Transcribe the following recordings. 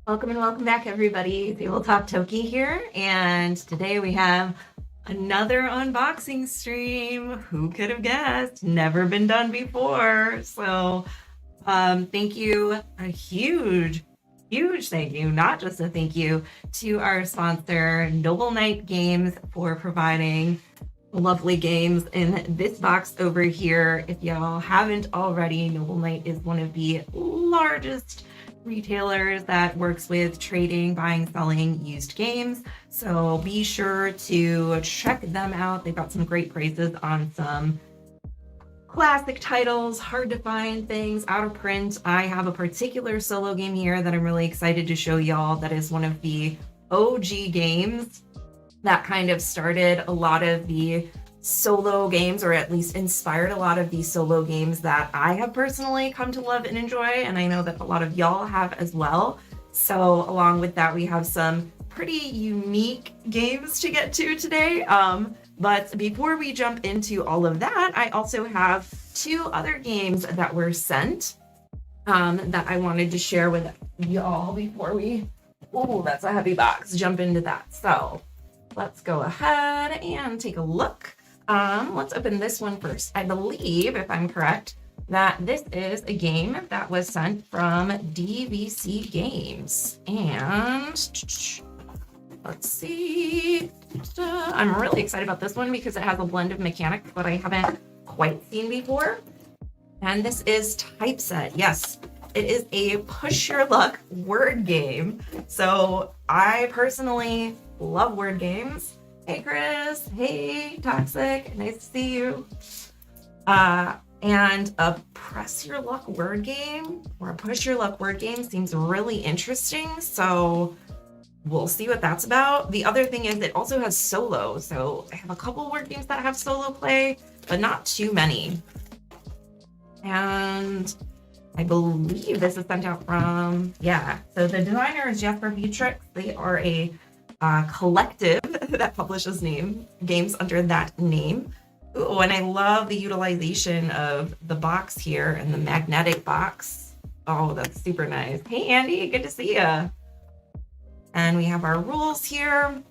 Welcome and welcome back, everybody. Tabletop Toki here, and today we have another unboxing stream. Who could have guessed? Never been done before. So, thank you, a huge thank you, not just a thank you, to our sponsor, Noble Knight Games, for providing lovely games in this box over here. If y'all haven't already, Noble Knight is one of the largest retailers that works with trading, buying, selling used games. So be sure to check them out. They've got some great prices on some classic titles, hard to find things, out of print. I have a particular solo game here that I'm really excited to show y'all. That is one of the OG games that kind of started a lot of the solo games, or at least inspired a lot of these solo games that I have personally come to love and enjoy, and I know that a lot of y'all have as well. So along with that, we have some pretty unique games to get to today. But before we jump into all of that, I also have two other games that were sent that I wanted to share with y'all before we, that's a heavy box, jump into that. So let's go ahead and take a look. Let's open this one first. I believe, if I'm correct, that this is a game that was sent from DVC Games. And let's see. I'm really excited about this one because it has a blend of mechanics that I haven't quite seen before. And this is Typeset. Yes, it is a push your luck word game. So I personally love word games. Hey Chris, hey Toxic, nice to see you. And a press your luck word game or a push your luck word game seems really interesting. So we'll see what that's about. The other thing is it also has solo. So I have a couple word games that have solo play, but not too many. And I believe this is sent out from, so the designer is Jesper Beatrix. They are a collective that publishes games under that name. Ooh, and I love the utilization of the box here and the magnetic box. Oh, that's super nice. Hey Andy, good to see ya. And we have our rules here.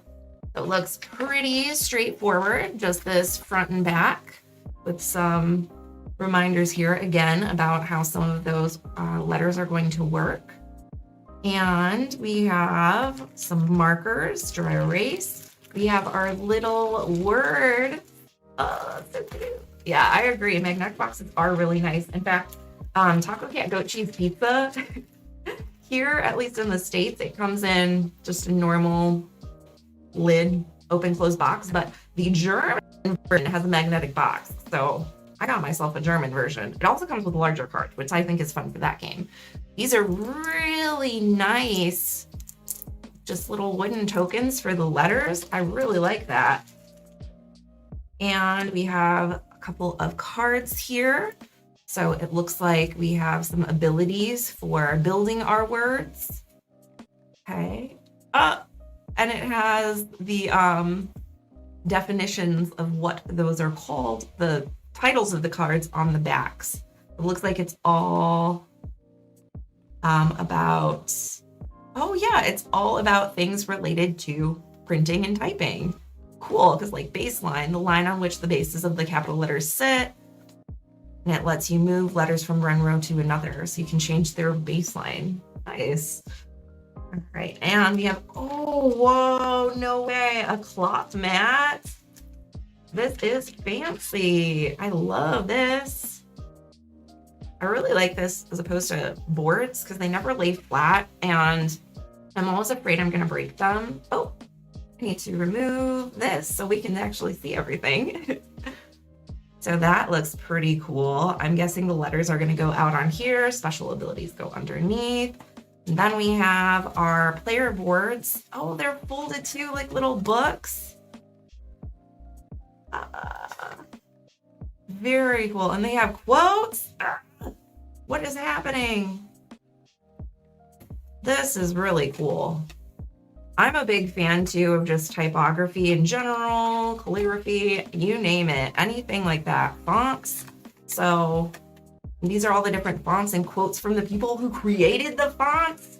It looks pretty straightforward, just this front and back with some reminders here again about how some of those letters are going to work. And we have some markers, dry erase. We have our little word. Oh, that's so cute. Yeah, I agree. Magnetic boxes are really nice. In fact, Taco Cat Goat Cheese Pizza, here, at least in the States, it comes in just a normal lid, open, close box. But the German version has a magnetic box. So I got myself a German version. It also comes with larger cards, which I think is fun for that game. These are really nice, just little wooden tokens for the letters. I really like that. And we have a couple of cards here. So it looks like we have some abilities for building our words. Okay. And it has the definitions of what those are called, the titles of the cards on the backs. It looks like it's all about, it's all about things related to printing and typing. Cool, because like baseline, the line on which the bases of the capital letters sit, and it lets you move letters from one row to another, so you can change their baseline. Nice. All right, and we have, whoa, no way, a cloth mat. This is fancy. I love this. I really like this as opposed to boards because they never lay flat, and I'm always afraid I'm going to break them. Oh, I need to remove this so we can actually see everything. So that looks pretty cool. I'm guessing the letters are going to go out on here. Special abilities go underneath. And then we have our player boards. Oh, they're folded too, like little books. Very cool. And they have quotes. What is happening? This is really cool. I'm a big fan too of just typography in general, calligraphy, you name it, anything like that, fonts. So these are all the different fonts and quotes from the people who created the fonts.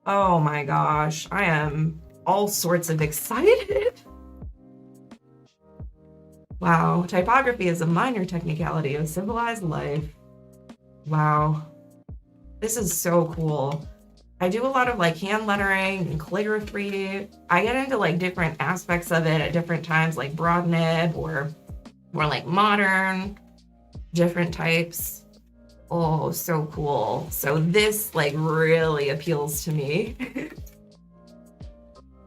Oh my gosh, I am all sorts of excited. Wow, typography is a minor technicality of civilized life. Wow, this is so cool. I do a lot of like hand lettering and calligraphy. I get into like different aspects of it at different times, like broad nib or more like modern, different types. Oh, so cool. So this like really appeals to me.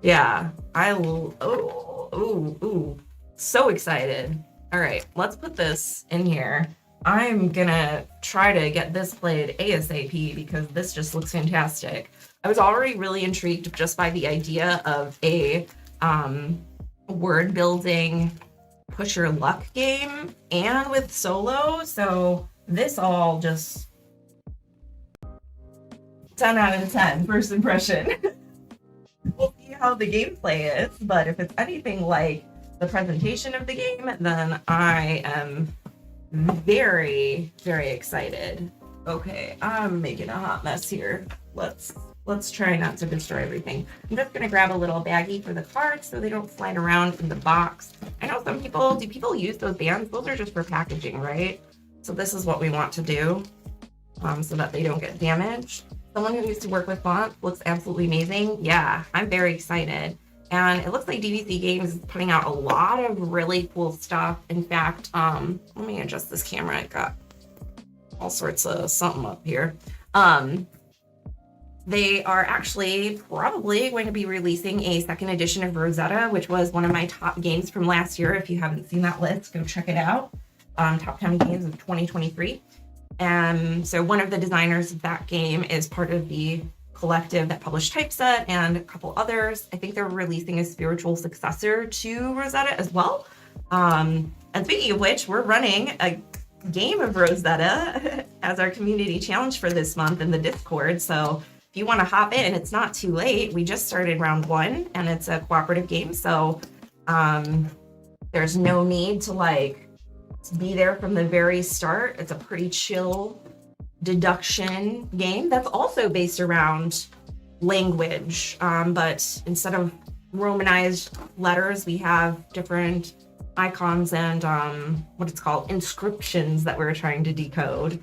Yeah, ooh, so excited. All right, let's put this in here. I'm gonna try to get this played ASAP because this just looks fantastic. I was already really intrigued just by the idea of a word building push your luck game and with solo. So this all just 10 out of 10 first impression. We'll see how the gameplay is, but if it's anything like the presentation of the game, then I am very, very excited. Okay, I'm making a hot mess here. Let's try not to destroy everything. I'm just gonna grab a little baggie for the cards so they don't slide around in the box. I know some people, do people use those bands? Those are just for packaging, right? So this is what we want to do so that they don't get damaged. Someone who used to work with fonts looks absolutely amazing. Yeah, I'm very excited. And it looks like DVC Games is putting out a lot of really cool stuff. In fact, let me adjust this camera. I got all sorts of something up here. They are actually probably going to be releasing a second edition of Rosetta, which was one of my top games from last year. If you haven't seen that list, go check it out. Top 10 games of 2023. So one of the designers of that game is part of the collective that published Typeset and a couple others. I think they're releasing a spiritual successor to Rosetta as well. And speaking of which, we're running a game of Rosetta as our community challenge for this month in the Discord. So if you want to hop in, it's not too late. We just started round 1 and it's a cooperative game. So there's no need to like be there from the very start. It's a pretty chill deduction game that's also based around language, but instead of romanized letters, we have different icons and what it's called, inscriptions that we're trying to decode.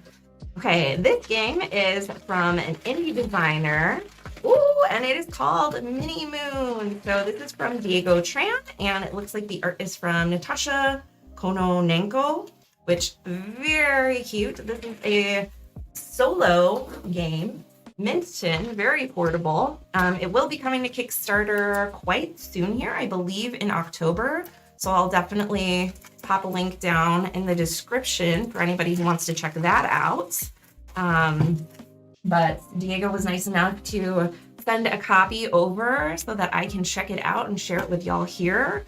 Okay, this game is from an indie designer. Ooh, and it is called Mini Moon. So this is from Diego Tran, and it looks like the art is from Natasha Kononenko, which very cute. This is a solo game, Minton, very portable. It will be coming to Kickstarter quite soon here, I believe in October. So I'll definitely pop a link down in the description for anybody who wants to check that out. But Diego was nice enough to send a copy over so that I can check it out and share it with y'all here.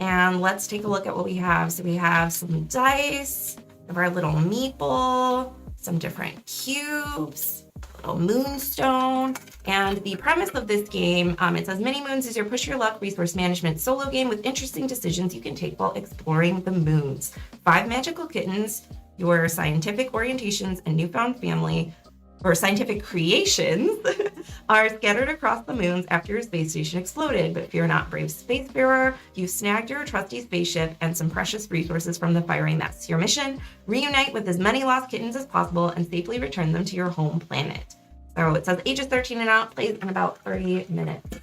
And let's take a look at what we have. So we have some dice, we have our little meeple, some different cubes, little moonstone. And the premise of this game, it says Mini Moons is your push your luck resource management solo game with interesting decisions you can take while exploring the moons. 5 magical kittens, your scientific orientations and newfound family, or scientific creations, are scattered across the moons after your space station exploded. But fear not, brave spacefarer. You've snagged your trusty spaceship and some precious resources from the firing. That's your mission. Reunite with as many lost kittens as possible and safely return them to your home planet. So it says ages 13 and out, plays in about 30 minutes.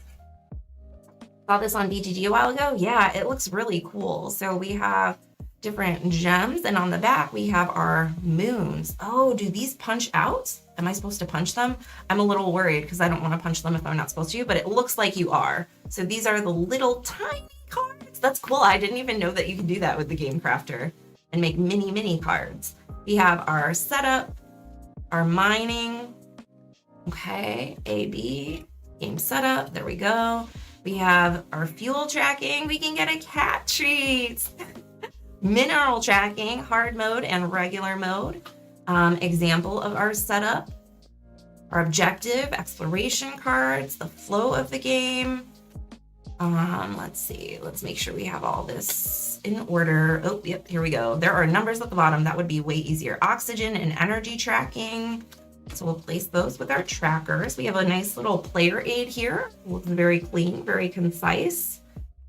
Saw this on BGG a while ago. Yeah, it looks really cool. So we have different gems, and on the back we have our moons. Oh, do these punch out? Am I supposed to punch them? I'm a little worried because I don't want to punch them if I'm not supposed to, but it looks like you are. So these are the little tiny cards. That's cool. I didn't even know that you can do that with the Game Crafter and make mini cards. We have our setup, our mining. Okay, AB, game setup. There we go. We have our fuel tracking. We can get a cat treat. Mineral tracking, hard mode and regular mode. Example of our setup, our objective, exploration cards, the flow of the game. Let's see, let's make sure we have all this in order. Oh, yep, here we go. There are numbers at the bottom. That would be way easier. Oxygen and energy tracking. So we'll place those with our trackers. We have a nice little player aid here. Looks very clean, very concise,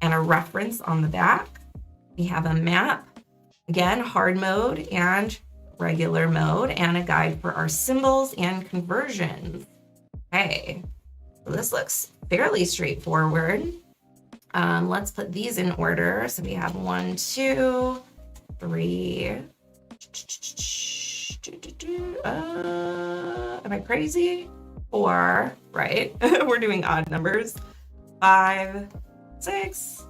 and a reference on the back. We have a map, again, hard mode and regular mode, and a guide for our symbols and conversions. Okay, so this looks fairly straightforward. Let's put these in order. So we have 1, 2, 3. Am I crazy? 4, right? We're doing odd numbers. 5, 6,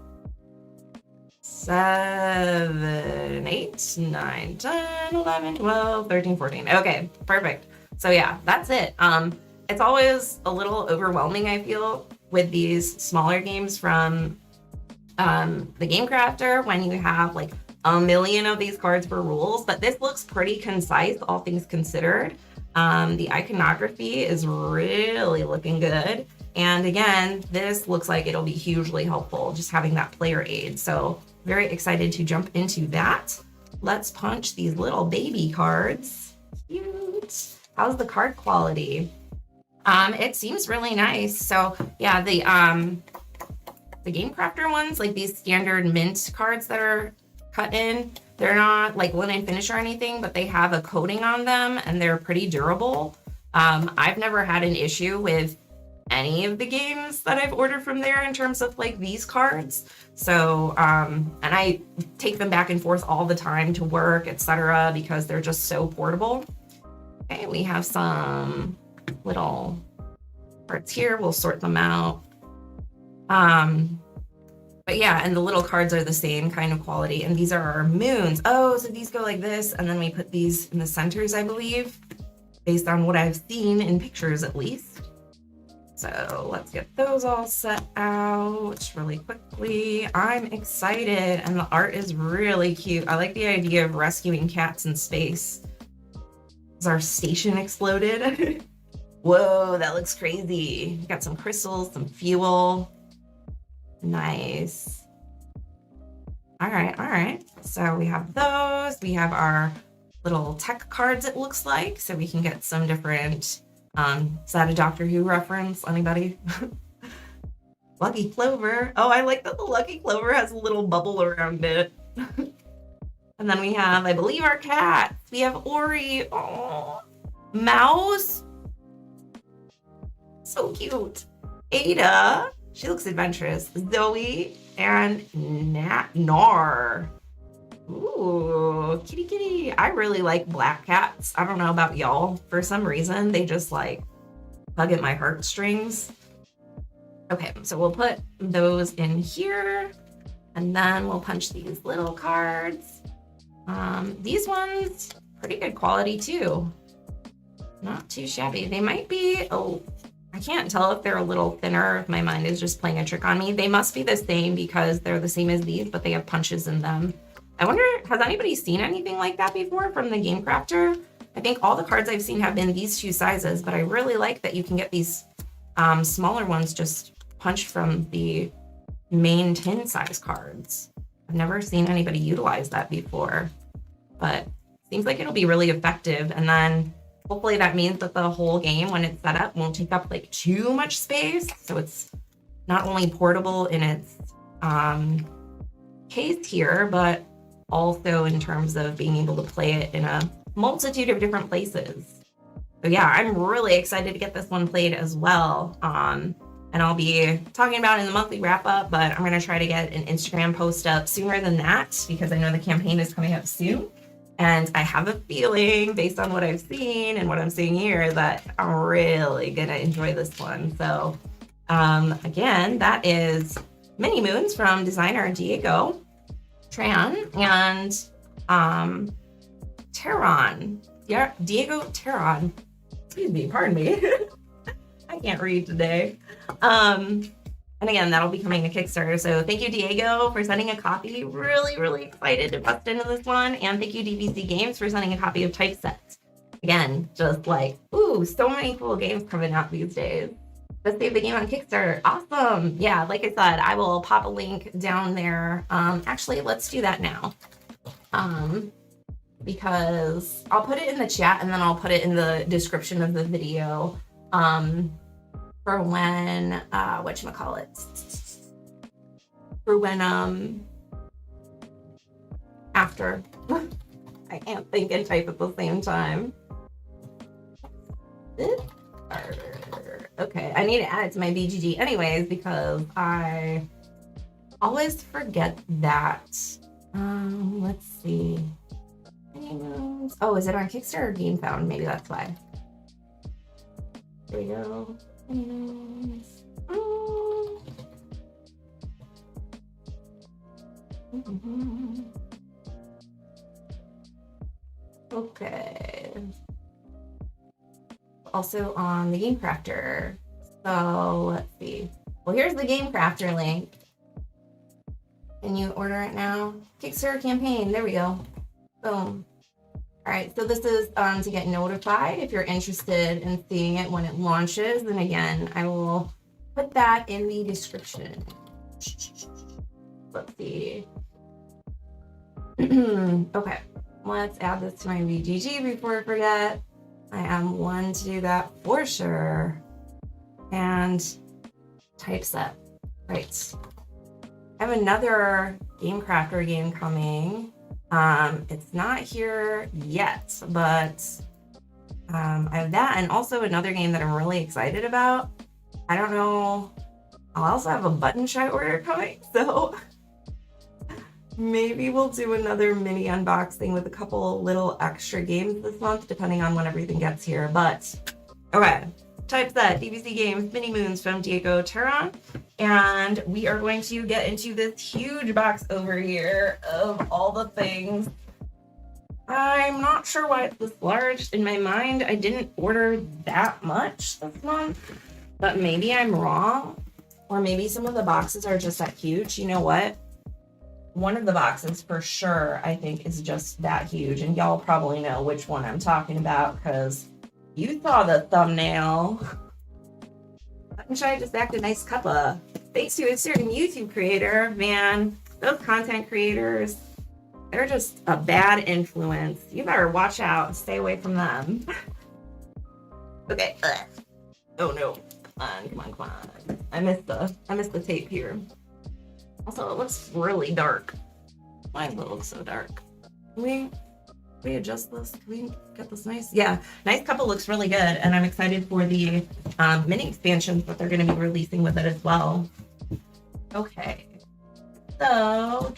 7, 8, 9, 10, 11, 12, 13, 14. Okay, perfect. So yeah, that's it. It's always a little overwhelming, I feel, with these smaller games from the Game Crafter when you have like a million of these cards for rules, but this looks pretty concise, all things considered. The iconography is really looking good. And again, this looks like it'll be hugely helpful, just having that player aid. So very excited to jump into that. Let's punch these little baby cards. Cute. How's the card quality? It seems really nice. So yeah, the Game Crafter ones, like these standard mint cards that are cut in, they're not like linen finish or anything, but they have a coating on them and they're pretty durable. I've never had an issue with any of the games that I've ordered from there in terms of like these cards. So, and I take them back and forth all the time to work, etc., because they're just so portable. Okay, we have some little parts here. We'll sort them out. But yeah, and the little cards are the same kind of quality. And these are our moons. Oh, so these go like this. And then we put these in the centers, I believe, based on what I've seen in pictures at least. So let's get those all set out really quickly. I'm excited. And the art is really cute. I like the idea of rescuing cats in space. Is our station exploded? Whoa, that looks crazy. Got some crystals, some fuel. Nice. All right. So we have those. We have our little tech cards, it looks like, so we can get some different, is that a Doctor Who reference? Anybody? Lucky Clover. Oh, I like that the Lucky Clover has a little bubble around it. And then we have, I believe, our cats. We have Ori. Oh, Mouse. So cute. Ada. She looks adventurous. Zoe and Nar. Ooh, kitty kitty. I really like black cats. I don't know about y'all. For some reason, they just like tug at my heartstrings. Okay, so we'll put those in here. And then we'll punch these little cards. These ones, pretty good quality too. Not too shabby. They might be, I can't tell if they're a little thinner, if my mind is just playing a trick on me. They must be the same because they're the same as these, but they have punches in them. I wonder, has anybody seen anything like that before from the Game Crafter? I think all the cards I've seen have been these two sizes, but I really like that you can get these smaller ones just punched from the main tin size cards. I've never seen anybody utilize that before, but seems like it'll be really effective. And then hopefully that means that the whole game, when it's set up, won't take up like too much space. So it's not only portable in its case here, but also in terms of being able to play it in a multitude of different places. So yeah, I'm really excited to get this one played as well. And I'll be talking about it in the monthly wrap up, but I'm gonna try to get an Instagram post up sooner than that because I know the campaign is coming up soon. And I have a feeling, based on what I've seen and what I'm seeing here, that I'm really gonna enjoy this one. So again, that is Mini Moons from designer Diego Tran and Terran. Yeah, Diego Terran. Excuse me, pardon me. I can't read today. And again, that'll be coming to Kickstarter. So thank you, Diego, for sending a copy. Really, really excited to bust into this one. And thank you, DBC Games, for sending a copy of Typeset. Again, just like, ooh, so many cool games coming out these days. Let's save the game on Kickstarter. Awesome. Yeah, like I said, I will pop a link down there. Actually, let's do that now. because I'll put it in the chat and then I'll put it in the description of the video for when for when after I can't think and type at the same time. Okay, I need to add it to my BGG anyways because I always forget that. Let's see. Oh, is it on Kickstarter or GameFound? Maybe that's why. There we go. Okay. Also on the Game Crafter. So let's see. Well, here's the Game Crafter link. Can you order it now? Kickstarter campaign. There we go. Boom. All right. So this is to get notified if you're interested in seeing it when it launches. And again, I will put that in the description. Let's see. Okay. Let's add this to my BGG before I forget. I am one to do that for sure. And Typeset. Right. I have another Game Crafter game coming. It's not here yet, but I have that and also another game that I'm really excited about. I don't know. I'll also have a button shy order coming, so maybe we'll do another mini unboxing with a couple little extra games this month, depending on when everything gets here. But okay, Typeset, DBC Games, Mini Moons from Diego Terran. And we are going to get into this huge box over here of all the things. I'm not sure why it's this large. In my mind, I didn't order that much this month, but maybe I'm wrong. Or maybe some of the boxes are just that huge. You know what? One of the boxes for sure, I think, is just that huge. And y'all probably know which one I'm talking about because you saw the thumbnail. I'm trying to just act a nice cuppa. Thanks to a certain YouTube creator, man, those content creators, they're just a bad influence. You better watch out and stay away from them. Okay. Oh no. Come on. I missed the tape here. Also, it looks really dark. Why does it look so dark? Can we adjust this? Can we get this nice? Yeah, nice couple looks really good, and I'm excited for the mini expansions that they're going to be releasing with it as well. Okay, so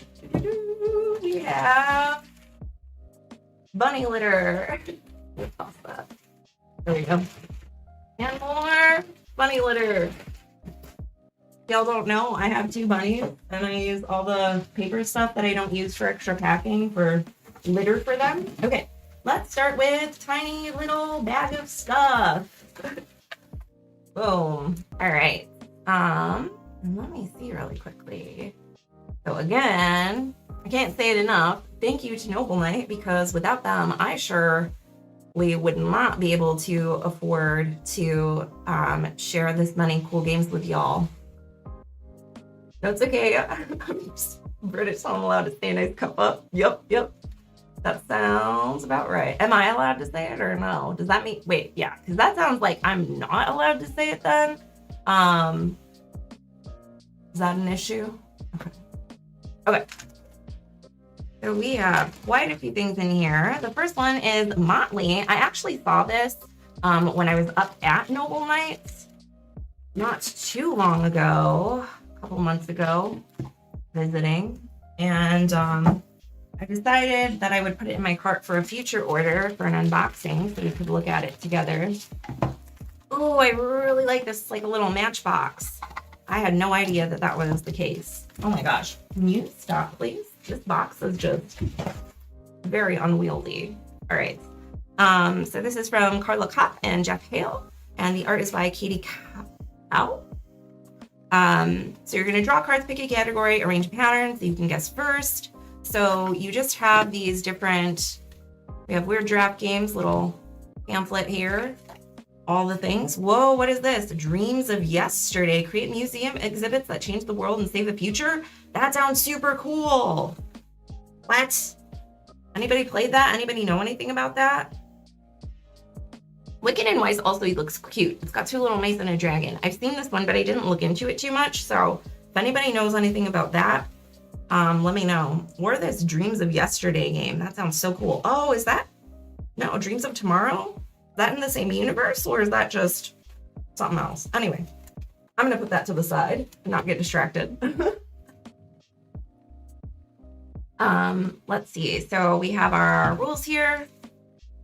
we have bunny litter. Let's toss that. There we go. And more bunny litter. Y'all don't know, I have 2 bunnies, and I use all the paper stuff that I don't use for extra packing for litter for them. Okay, let's start with tiny little bag of stuff. Boom. All right. Let me see really quickly. So again, I can't say it enough. Thank you to Noble Knight, because without them, I surely would not be able to afford to share this many cool games with y'all. No, it's okay. I'm just British, so I'm allowed to say a nice cup up. Yep. That sounds about right. Am I allowed to say it or no? Does that mean, wait, yeah, because that sounds like I'm not allowed to say it then. Is that an issue? Okay. So we have quite a few things in here. The first one is Motley. I actually saw this when I was up at Noble Knights not too long ago, a couple months ago, visiting. And I decided that I would put it in my cart for a future order for an unboxing so we could look at it together. Oh, I really like this, like a little matchbox. I had no idea that that was the case. Oh my gosh. Can you stop, please? This box is just very unwieldy. All right. So this is from Carla Kopp and Jeff Hale, and the art is by Katie Cow. So you're going to draw cards, pick a category, arrange patterns so you can guess first. So you just have these different, we have Weird Draft Games, little pamphlet here, all the things. Whoa, what is this? Dreams of Yesterday. Create museum exhibits that change the world and save the future? That sounds super cool. What? Anybody played that? Anybody know anything about that? Wicked and Wise also looks cute. It's got 2 little mice and a dragon. I've seen this one, but I didn't look into it too much. So if anybody knows anything about that, let me know. Or this Dreams of Yesterday game. That sounds so cool. Oh, is that? No, Dreams of Tomorrow? Is that in the same universe, or is that just something else? Anyway, I'm gonna put that to the side and not get distracted. Let's see. So we have our rules here.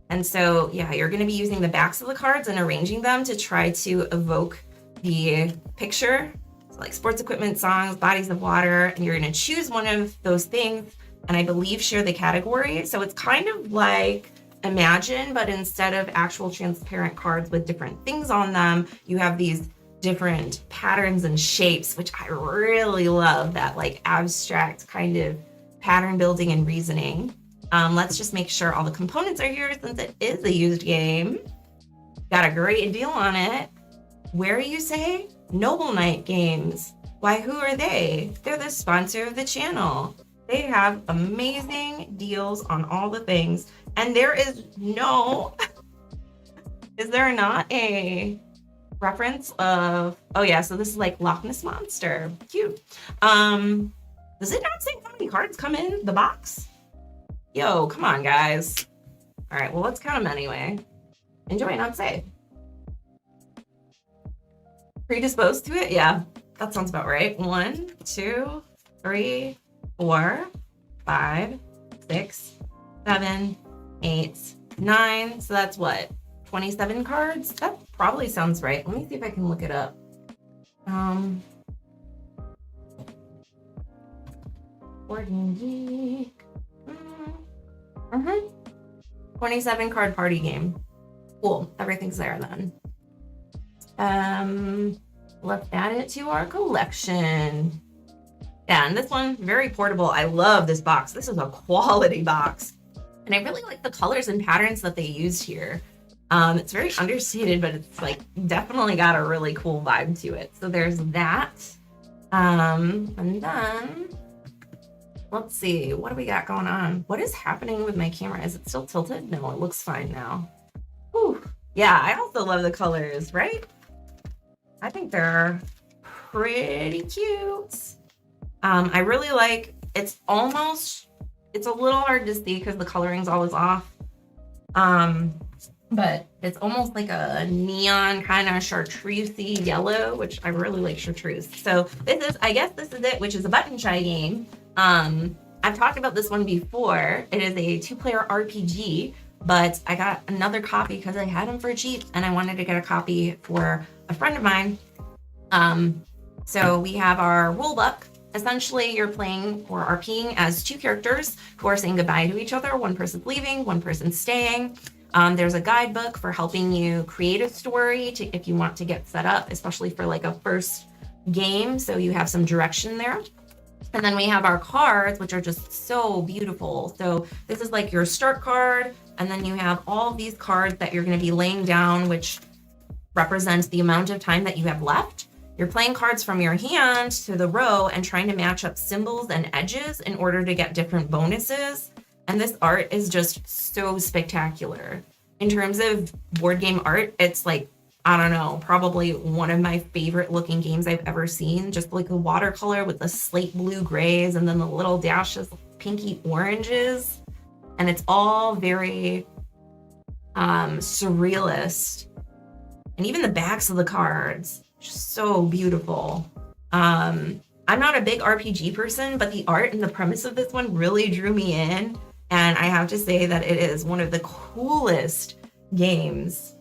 And so, yeah, you're going to be using the backs of the cards and arranging them to try to evoke the picture. So like sports equipment, songs, bodies of water, and you're going to choose one of those things and I believe share the category. So it's kind of like Imagine, but instead of actual transparent cards with different things on them, you have these different patterns and shapes, which I really love, that like abstract kind of pattern building and reasoning. Let's just make sure all the components are here since it is a used game. Got a great deal on it. Where you say? Noble Knight Games. Why, who are they? They're the sponsor of the channel. They have amazing deals on all the things. And there is no, is there not a reference of, oh yeah, so this is like Loch Ness Monster. Cute. Does it not say how many cards come in the box? Yo, come on, guys. All right, well, let's count them anyway. Enjoy, not say. Predisposed to it? Yeah, that sounds about right. 1, 2, 3, 4, 5, 6, 7, 8, 9. So that's what? 27 cards? That probably sounds right. Let me see if I can look it up. Boarding Geek. 27 card party game. Cool. Everything's there then. Let's add it to our collection. Yeah, and this one, very portable. I love this box. This is a quality box. And I really like the colors and patterns that they used here. It's very understated, but it's like definitely got a really cool vibe to it. So there's that. And then let's see, what do we got going on? What is happening with my camera? Is it still tilted? No, it looks fine now. Whew. Yeah, I also love the colors, right? I think they're pretty cute. I really like, it's a little hard to see because the coloring's always off. But it's almost like a neon kind of chartreusey yellow, which I really like chartreuse. So I guess this is it, which is a button shy game. I've talked about this one before. It is a 2-player RPG, but I got another copy because I had them for cheap and I wanted to get a copy for a friend of mine. So we have our rule book. Essentially, you're playing or RPing as 2 characters who are saying goodbye to each other. One person's leaving, one person's staying. There's a guidebook for helping you create a story if you want to get set up, especially for like a first game. So you have some direction there. And then we have our cards, which are just so beautiful. So this is like your start card. And then you have all of these cards that you're going to be laying down, which represents the amount of time that you have left. You're playing cards from your hand to the row and trying to match up symbols and edges in order to get different bonuses. And this art is just so spectacular. In terms of board game art, it's like, I don't know, probably one of my favorite looking games I've ever seen. Just like a watercolor with the slate blue grays and then the little dashes of pinky oranges. And it's all very surrealist. And even the backs of the cards, just so beautiful. I'm not a big RPG person, but the art and the premise of this one really drew me in. And I have to say that it is one of the coolest games.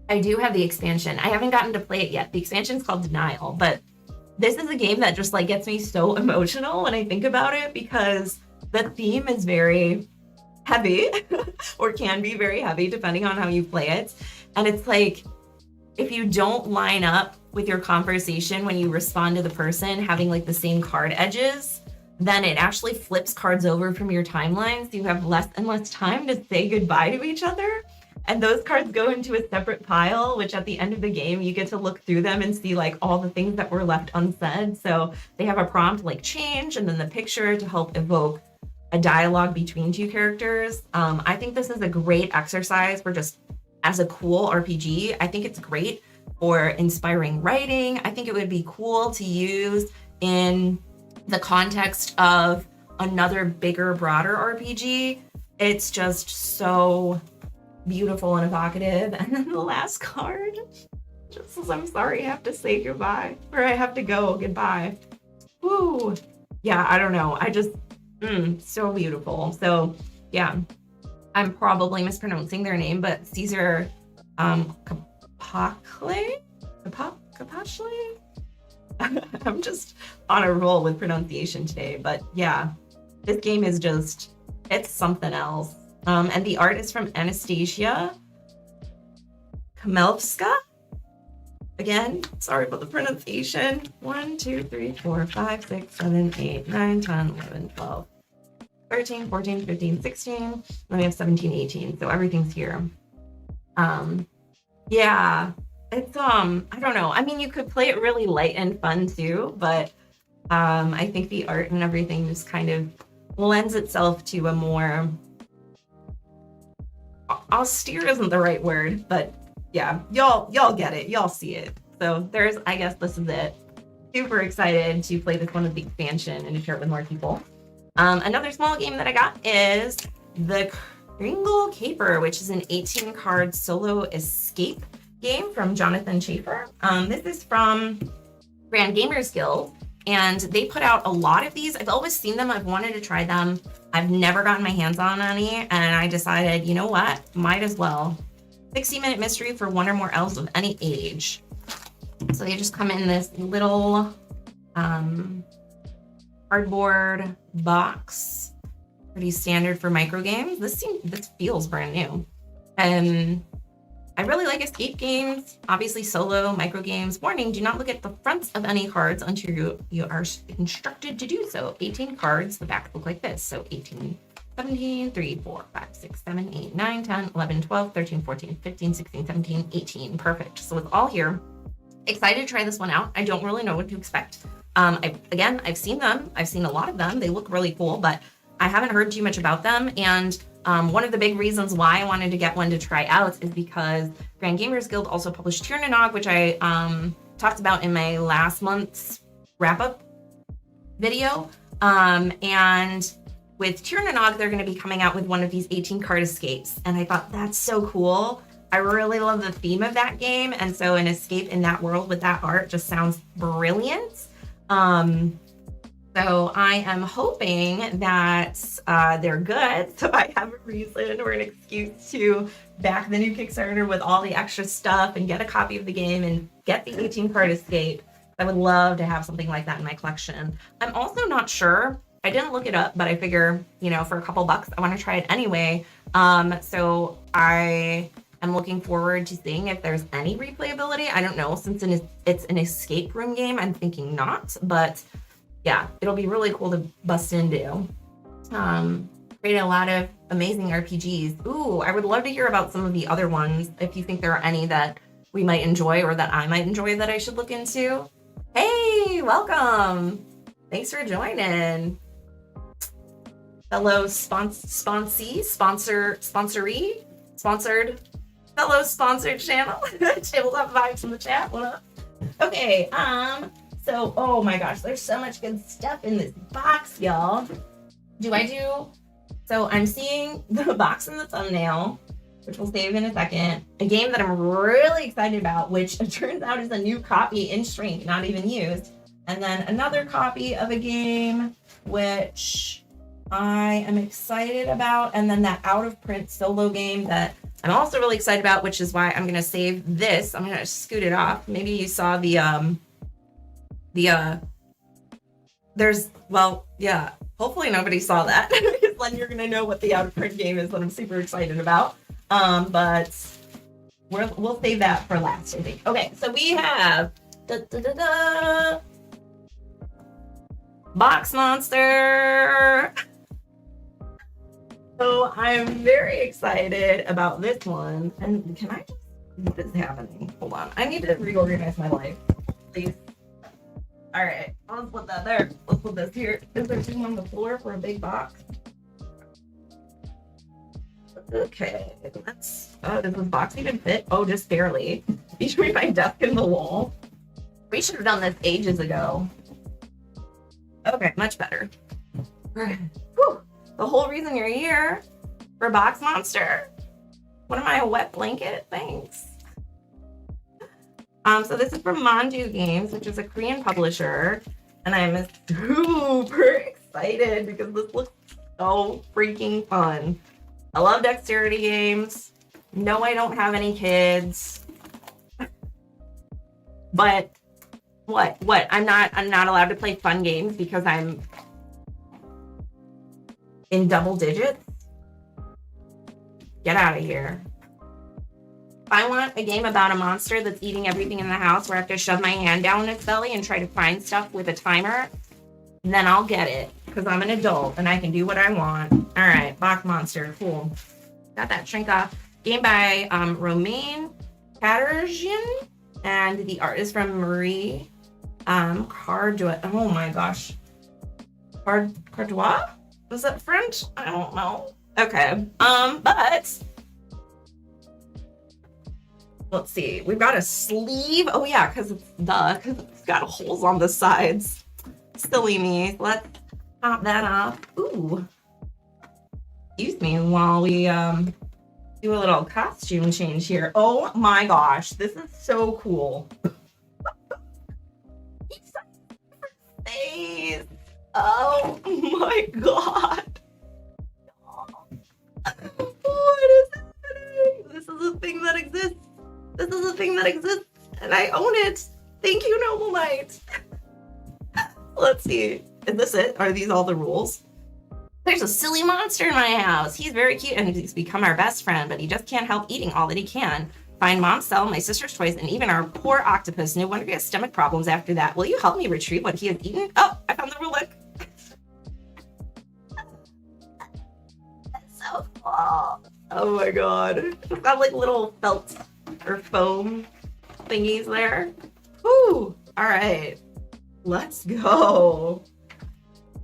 I do have the expansion. I haven't gotten to play it yet. The expansion is called Denial, but this is a game that just like gets me so emotional when I think about it because the theme is very heavy or can be very heavy depending on how you play it. And it's like, if you don't line up with your conversation when you respond to the person having like the same card edges, then it actually flips cards over from your timeline. So you have less and less time to say goodbye to each other. And those cards go into a separate pile, which at the end of the game, you get to look through them and see like all the things that were left unsaid. So they have a prompt like change and then the picture to help evoke a dialogue between two characters. I think this is a great exercise for just as a cool RPG. I think it's great for inspiring writing. I think it would be cool to use in the context of another bigger, broader RPG. It's just so beautiful and evocative. And then the last card just says, I'm sorry, I have to say goodbye, or I have to go goodbye. Woo. Yeah, I don't know. I just, so beautiful. So yeah, I'm probably mispronouncing their name, but Caesar Capachle? I'm just on a roll with pronunciation today, but yeah, this game is just, it's something else. And the art is from Anastasia Kamelevska. Again, sorry about the pronunciation. 1, 2, 3, 4, 5, 6, 7, 8, 9, 10, 11, 12, 13, 14, 15, 16. Then we have 17, 18. So everything's here. Yeah, it's, I don't know. I mean, you could play it really light and fun too, but I think the art and everything just kind of lends itself to a more austere isn't the right word, but yeah, y'all get it. Y'all see it. So there's, I guess this is it. Super excited to play this one with the expansion and to share it with more people. Another small game that I got is the Kringle Caper, which is an 18-card solo escape game from Jonathan Schaefer. This is from Grand Gamers Guild, and they put out a lot of these. I've always seen them. I've wanted to try them. I've never gotten my hands on any, and I decided, you know what? Might as well. 60-minute mystery for one or more elves of any age. So they just come in this little cardboard box. Pretty standard for micro games. This feels brand new. I really like escape games, obviously solo, micro games. Warning, do not look at the fronts of any cards until you are instructed to do so. 18 cards, the back look like this. So 18, 17, 3, 4, 5, 6, 7, 8, 9, 10, 11, 12, 13, 14, 15, 16, 17, 18. Perfect. So it's all here. Excited to try this one out. I don't really know what to expect. I've seen them. I've seen a lot of them. They look really cool, but I haven't heard too much about them. And one of the big reasons why I wanted to get one to try out is because Grand Gamers Guild also published Tirnanog, which I talked about in my last month's wrap-up video. And with Tirnanog, they're going to be coming out with one of these 18-card escapes. And I thought, that's so cool. I really love the theme of that game. And so an escape in that world with that art just sounds brilliant. So I am hoping that they're good, so I have a reason or an excuse to back the new Kickstarter with all the extra stuff and get a copy of the game and get the 18-card escape. I would love to have something like that in my collection. I'm also not sure. I didn't look it up, but I figure, for a couple bucks, I want to try it anyway. So I am looking forward to seeing if there's any replayability. I don't know, since it's an escape room game, I'm thinking not, but yeah, it'll be really cool to bust into. Create a lot of amazing RPGs. Ooh, I would love to hear about some of the other ones, if you think there are any that we might enjoy or that I might enjoy that I should look into. Hey, welcome. Thanks for joining. Fellow sponsored fellow sponsored channel. Tabletop Vibes in the chat. What up? Okay, so, oh my gosh, there's so much good stuff in this box, y'all. So I'm seeing the box in the thumbnail, which we'll save in a second. A game that I'm really excited about, which it turns out is a new copy in shrink, not even used. And then another copy of a game, which I am excited about. And then that out of print solo game that I'm also really excited about, which is why I'm gonna save this. I'm gonna scoot it off. Maybe you saw hopefully nobody saw that, because then you're gonna know what the out of print game is that I'm super excited about. But we'll save that for last, I think. Okay, so we have Box Monster. So I'm very excited about this one. And can I just, what is happening? Hold on, I need to reorganize my life, please. All right, let's put that there. Let's put this here. Is there room on the floor for a big box? Okay, let's. Oh, does this box even fit? Oh, just barely. Between my desk and the wall. We should have done this ages ago. Okay, much better. Whew. The whole reason you're here for Box Monster. What am I, a wet blanket? Thanks. So this is from Mandu Games, which is a Korean publisher, and I'm super excited because this looks so freaking fun. I love dexterity games. No, I don't have any kids. But what? I'm not allowed to play fun games because I'm in double digits? Get out of here. If I want a game about a monster that's eating everything in the house where I have to shove my hand down its belly and try to find stuff with a timer, then I'll get it because I'm an adult and I can do what I want. All right, Box Monster, cool. Got that shrink off. Game by Romain Katarjian, and the art is from Marie Cardois. Oh my gosh. Cardois? Was that French? I don't know. Okay. But let's see. We've got a sleeve. Oh yeah, because it's got holes on the sides. Silly me. Let's pop that off. Ooh. Excuse me while we do a little costume change here. Oh my gosh, this is so cool. He's such a face. Oh my god. What is happening? This is a thing that exists. This is a thing that exists, and I own it. Thank you, Noble Knight. Let's see. Is this it? Are these all the rules? There's a silly monster in my house. He's very cute and he's become our best friend, but he just can't help eating all that he can. Find Mom's cell, my sister's toys, and even our poor octopus. No wonder he has stomach problems after that. Will you help me retrieve what he has eaten? Oh, I found the rule book. That's so cool. Oh my god. It's got like little felt or foam thingies there. Whew. All right. Let's go.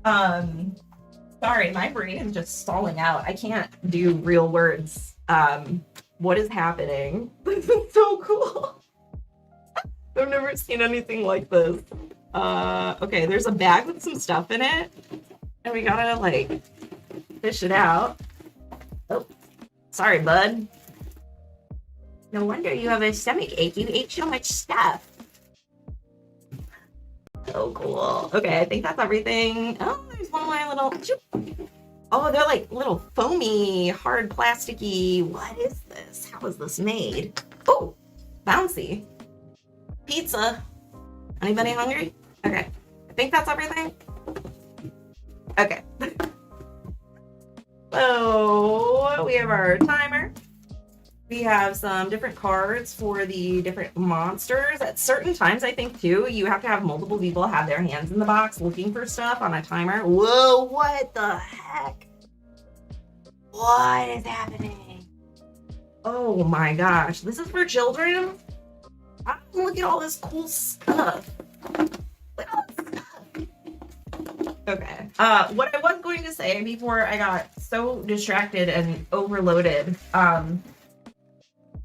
Sorry, my brain is just stalling out. I can't do real words. What is happening? This is so cool. I've never seen anything like this. Okay, there's a bag with some stuff in it. And we gotta, like, fish it out. Oh, sorry, bud. No wonder you have a stomach ache. You ate so much stuff. So cool. Okay, I think that's everything. Oh, there's one more little... Oh, they're like little foamy, hard, plasticky. What is this? How is this made? Oh, bouncy. Pizza. Anybody hungry? Okay. I think that's everything. Okay. So, we have our timer. We have some different cards for the different monsters. At certain times, I think, too, you have to have multiple people have their hands in the box looking for stuff on a timer. Whoa, what the heck? What is happening? Oh my gosh, this is for children? Look at all this cool stuff. Look at all this stuff. Okay. What I was going to say before I got so distracted and overloaded,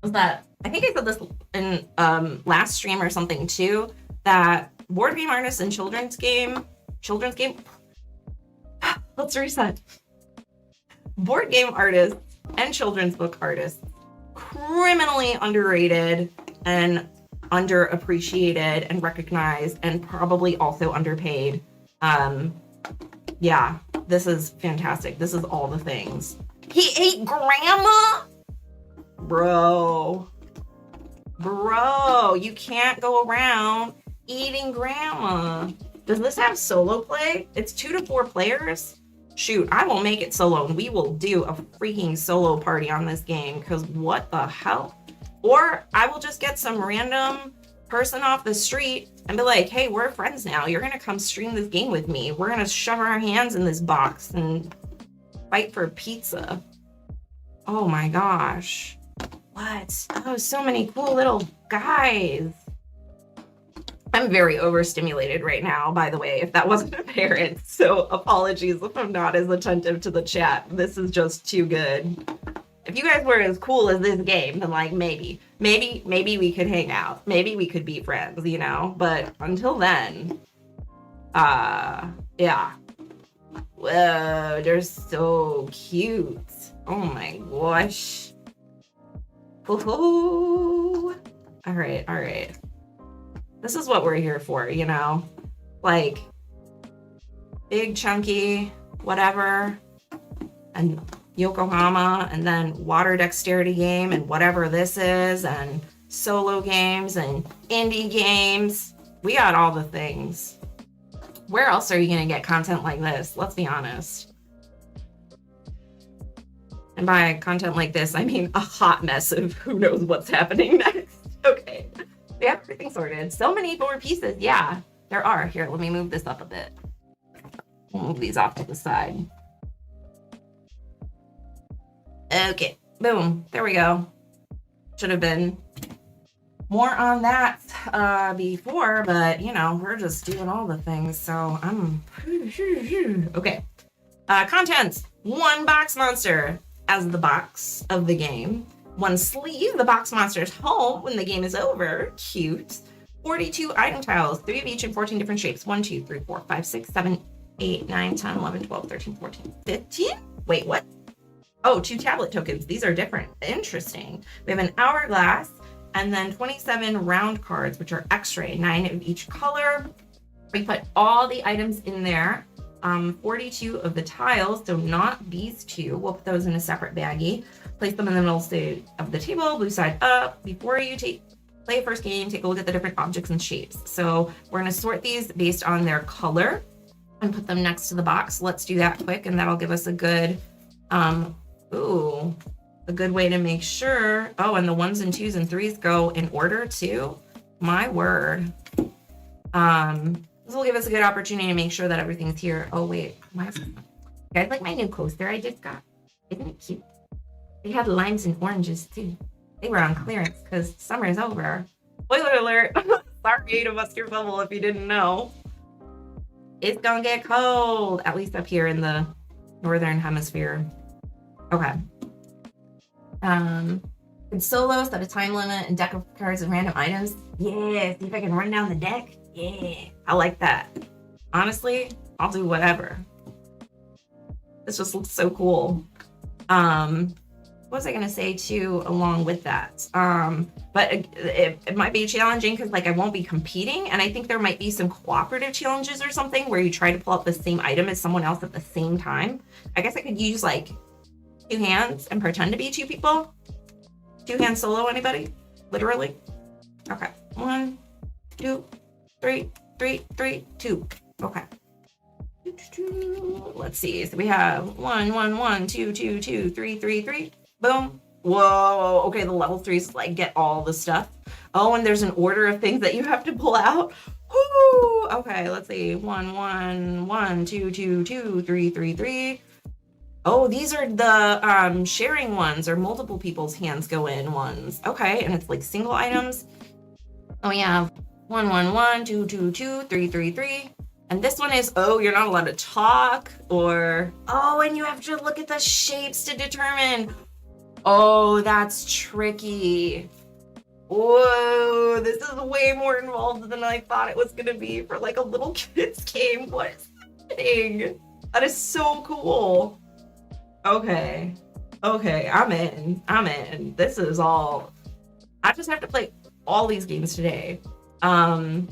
was that I think I said this in last stream or something too, that board game artists and children's game. Let's reset. Board game artists and children's book artists, criminally underrated and underappreciated and recognized and probably also underpaid. Yeah, this is fantastic. This is all the things. He ate grandma? Bro, you can't go around eating grandma. Does this have solo play? It's 2 to 4 players. Shoot, I will make it solo and we will do a freaking solo party on this game because what the hell? Or I will just get some random person off the street and be like, hey, we're friends now. You're going to come stream this game with me. We're going to shove our hands in this box and fight for pizza. Oh my gosh. What? Oh, so many cool little guys. I'm very overstimulated right now, by the way, if that wasn't apparent. So apologies if I'm not as attentive to the chat. This is just too good. If you guys were as cool as this game, then like maybe we could hang out. Maybe we could be friends, you know? But until then, yeah. Whoa, they're so cute. Oh my gosh. All right. This is what we're here for, you know? Like, big, chunky, whatever, and Yokohama, and then water dexterity game, and whatever this is, and solo games, and indie games. We got all the things. Where else are you going to get content like this? Let's be honest. And by content like this, I mean a hot mess of who knows what's happening next. Okay. We have everything sorted. So many more pieces. Yeah, there are. Here, let me move this up a bit. We'll move these off to the side. Okay. Boom. There we go. Should have been more on that before, but you know, we're just doing all the things, so I'm okay. Contents: 1 box monster as the box of the game, 1 sleeve, the box monster's home when the game is over. Cute. 42 item tiles, 3 of each in 14 different shapes. 1, 2, 3, 4, 5, 6, 7, 8, 9, 10, 11, 12, 13, 14, 15. Wait, what? Oh, 2 tablet tokens. These are different. Interesting. We have an hourglass, and then 27 round cards, which are X-ray, 9 of each color. We put all the items in there. 42 of the tiles, so not these 2. We'll put those in a separate baggie. Place them in the middle of the table, blue side up. Before you play first game, take a look at the different objects and shapes. So we're going to sort these based on their color and put them next to the box. Let's do that quick, and that'll give us a good, a good way to make sure. Oh, and the 1s and 2s and 3s go in order too. My word. This will give us a good opportunity to make sure that everything's here. Oh wait, why is it? You guys like my new coaster I just got? Isn't it cute? They had limes and oranges too. They were on clearance because summer is over. Spoiler alert. Sorry to bust your bubble if you didn't know. It's gonna get cold, at least up here in the northern hemisphere. Okay. In solo, set a time limit and deck of cards and random items. Yeah, see if I can run down the deck. Yeah, I like that. Honestly, I'll do whatever. This just looks so cool. What was I gonna say too along with that? But it might be challenging because like I won't be competing, and I think there might be some cooperative challenges or something where you try to pull out the same item as someone else at the same time. I guess I could use like 2 hands and pretend to be 2 people. 2 hand solo, anybody? Literally? Okay. 1, 2, 3, 3, 3, 2. Okay. Let's see. So we have 1, 1, 1, 2, 2, 2, 3, 3, 3. Boom. Whoa. Okay, the level 3s like get all the stuff. Oh, and there's an order of things that you have to pull out. Whoo! Okay, let's see. 1, 1, 1, 2, 2, 2, 3, 3, 3. Oh, these are the sharing ones, or multiple people's hands go in ones. Okay, and it's like single items. Oh, we have 1, 1, 1, 2, 2, 2, 3, 3, 3. And this one is, oh, you're not allowed to talk, or, oh, and you have to look at the shapes to determine. Oh, that's tricky. Whoa, this is way more involved than I thought it was gonna be for like a little kid's game. What is happening? That is so cool. Okay, I'm in. This is all, I just have to play all these games today. So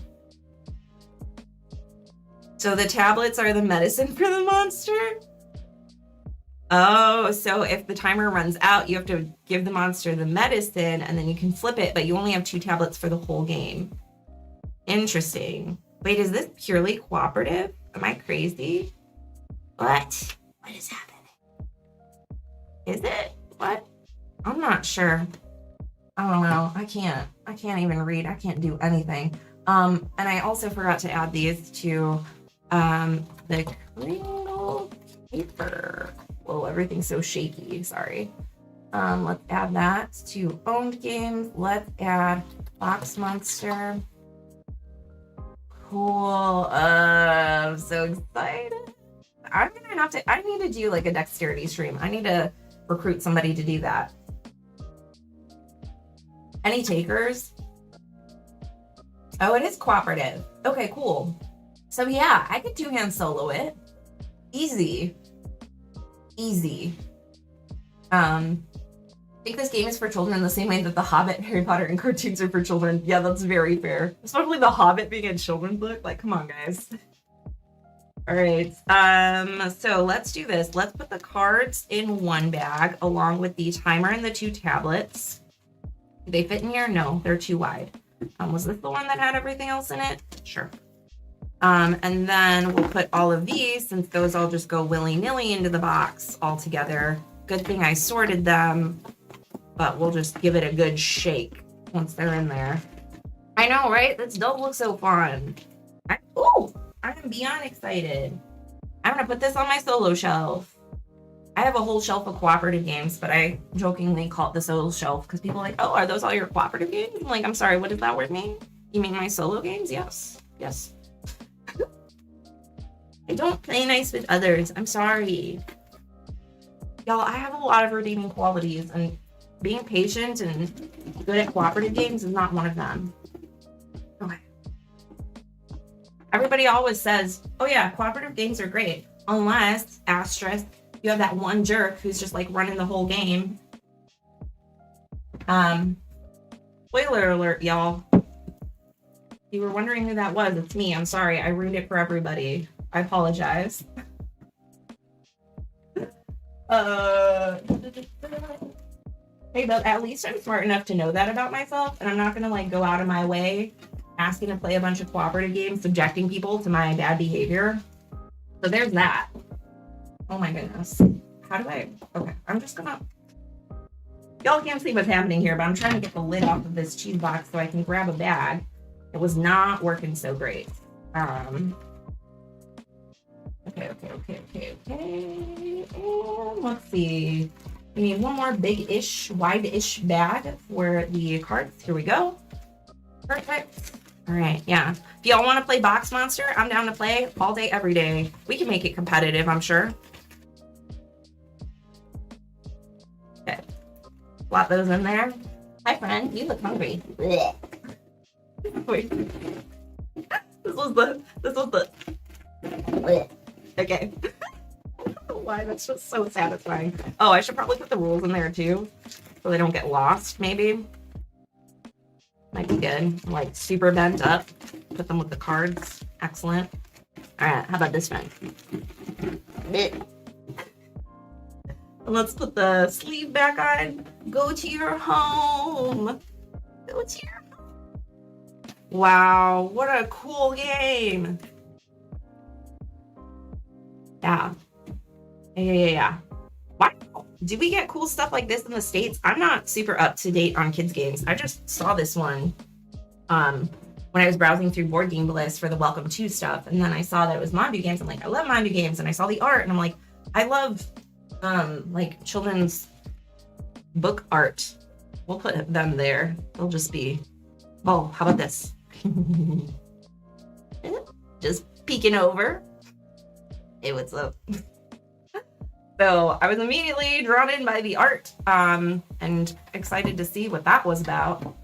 the tablets are the medicine for the monster? Oh, so if the timer runs out, you have to give the monster the medicine and then you can flip it, but you only have 2 tablets for the whole game. Interesting. Wait, is this purely cooperative? Am I crazy? What is happening? Is it? What? I'm not sure. I don't know. I can't even read. I can't do anything. And I also forgot to add these to the Kringle Caper. Whoa, everything's so shaky. Sorry. Let's add that to owned games. Let's add Box Monster. Cool. I'm so excited. I'm gonna have to, I need to do like a dexterity stream. I need to recruit somebody to do that. Any takers? Oh, it is cooperative. Okay, cool. So yeah, I could two-hand solo it. Easy. Easy. I think this game is for children in the same way that The Hobbit, Harry Potter, and cartoons are for children. Yeah, that's very fair. Especially The Hobbit being a children's book. Like, come on, guys. All right. So let's do this. Let's put the cards in one bag along with the timer and the 2 tablets. Do they fit in here? No, they're too wide. Was this the one that had everything else in it? Sure. And then we'll put all of these, since those all just go willy-nilly into the box all together. Good thing I sorted them, but we'll just give it a good shake once they're in there. I know, right? This don't look so fun. I'm beyond excited. I'm gonna put this on my solo shelf. I have a whole shelf of cooperative games, but I jokingly call it the solo shelf because people are like, oh, are those all your cooperative games? I'm like, I'm sorry, what does that word mean? You mean my solo games? Yes. Yes. I don't play nice with others. I'm sorry. Y'all, I have a lot of redeeming qualities, and being patient and good at cooperative games is not one of them. Okay. Everybody always says, oh yeah, cooperative games are great, unless, asterisk, you have that one jerk who's just like running the whole game. Spoiler alert, y'all. You were wondering who that was. It's me. I'm sorry. I ruined it for everybody. I apologize. Hey, but at least I'm smart enough to know that about myself, and I'm not gonna like go out of my way asking to play a bunch of cooperative games, subjecting people to my bad behavior. So there's that. Oh my goodness. How do I? Okay, I'm just gonna. Y'all can't see what's happening here, but I'm trying to get the lid off of this cheese box so I can grab a bag. It was not working so great. Okay. And let's see. We need one more big-ish, wide-ish bag for the cards. Here we go. Perfect. All right, yeah. If y'all want to play Box Monster, I'm down to play all day, every day. We can make it competitive, I'm sure. Okay. Slot those in there. Hi, friend. You look hungry. Blech. Wait. This was the. Blech. Okay. Why? That's just so satisfying. Oh, I should probably put the rules in there too, so they don't get lost. Maybe. Might be good. Like super bent up. Put them with the cards. Excellent. All right. How about this one? Let's put the sleeve back on. Go to your home. Go to your home. Wow, what a cool game. Yeah. Wow. Do we get cool stuff like this in the States? I'm not super up to date on kids games. I just saw this one when I was browsing through Board Game Bliss for the Welcome To stuff. And then I saw that it was Mandu games. I'm like, I love Mandu games. And I saw the art and I'm like, I love like children's book art. We'll put them there. They'll just be, oh, how about this? Just peeking over. Hey, what's up? So I was immediately drawn in by the art and excited to see what that was about.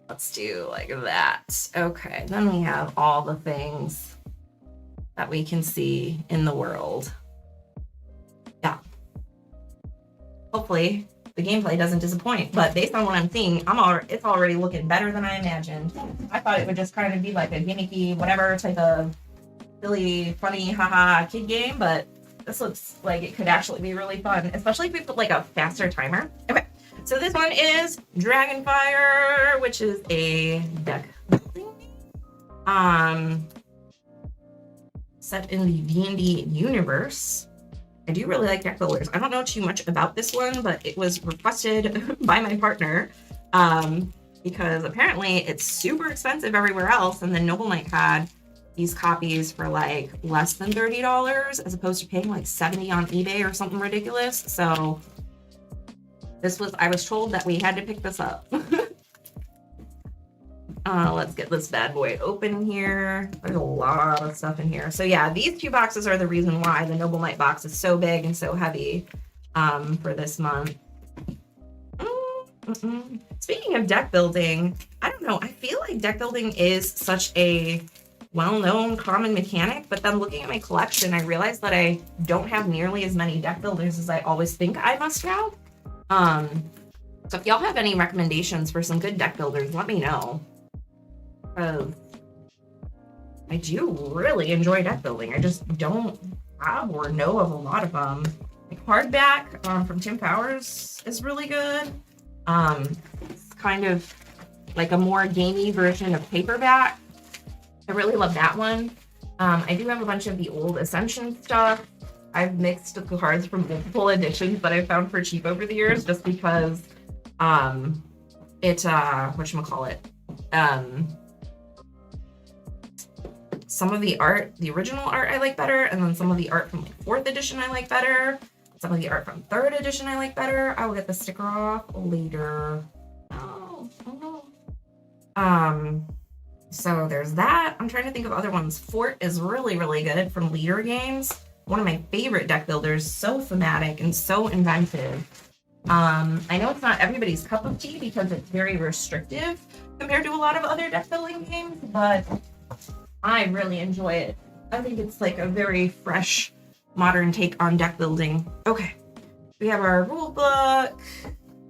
Let's do like that. Okay, then we have all the things that we can see in the world. Yeah. Hopefully the gameplay doesn't disappoint, but based on what I'm seeing, it's already looking better than I imagined. I thought it would just kind of be like a gimmicky, whatever type of silly, funny, haha kid game, but this looks like it could actually be really fun, especially if we put like a faster timer. Okay, so this one is Dragonfire, which is a deck building set in the D&D universe. I do really like deck builders. I don't know too much about this one, but it was requested by my partner because apparently it's super expensive everywhere else, and then Noble Knight had these copies for like less than $30 as opposed to paying like $70 on eBay or something ridiculous. So I was told that we had to pick this up. Let's get this bad boy open here. There's a lot of stuff in here. So yeah, these 2 boxes are the reason why the Noble Knight box is so big and so heavy. for this month. Speaking of deck building, I don't know. I feel like deck building is such a well-known common mechanic, but then looking at my collection, I realized that I don't have nearly as many deck builders as I always think I must have. So if y'all have any recommendations for some good deck builders, let me know. I do really enjoy deck building. I just don't have or know of a lot of them. Like Hardback from Tim Powers is really good. It's kind of like a more gamey version of Paperback. I really love that one. I do have a bunch of the old Ascension stuff. I've mixed the cards from multiple editions that I found for cheap over the years, just because whatchamacallit, some of the art, the original art I like better, and then some of the art from like 4th edition I like better. Some of the art from 3rd edition I like better. I will get the sticker off later. Oh no. So there's that. I'm trying to think of other ones. Fort is really, really good from Leader Games. One of my favorite deck builders. So thematic and so inventive. I know it's not everybody's cup of tea because it's very restrictive compared to a lot of other deck building games, but I really enjoy it. I think it's like a very fresh, modern take on deck building. Okay, we have our rule book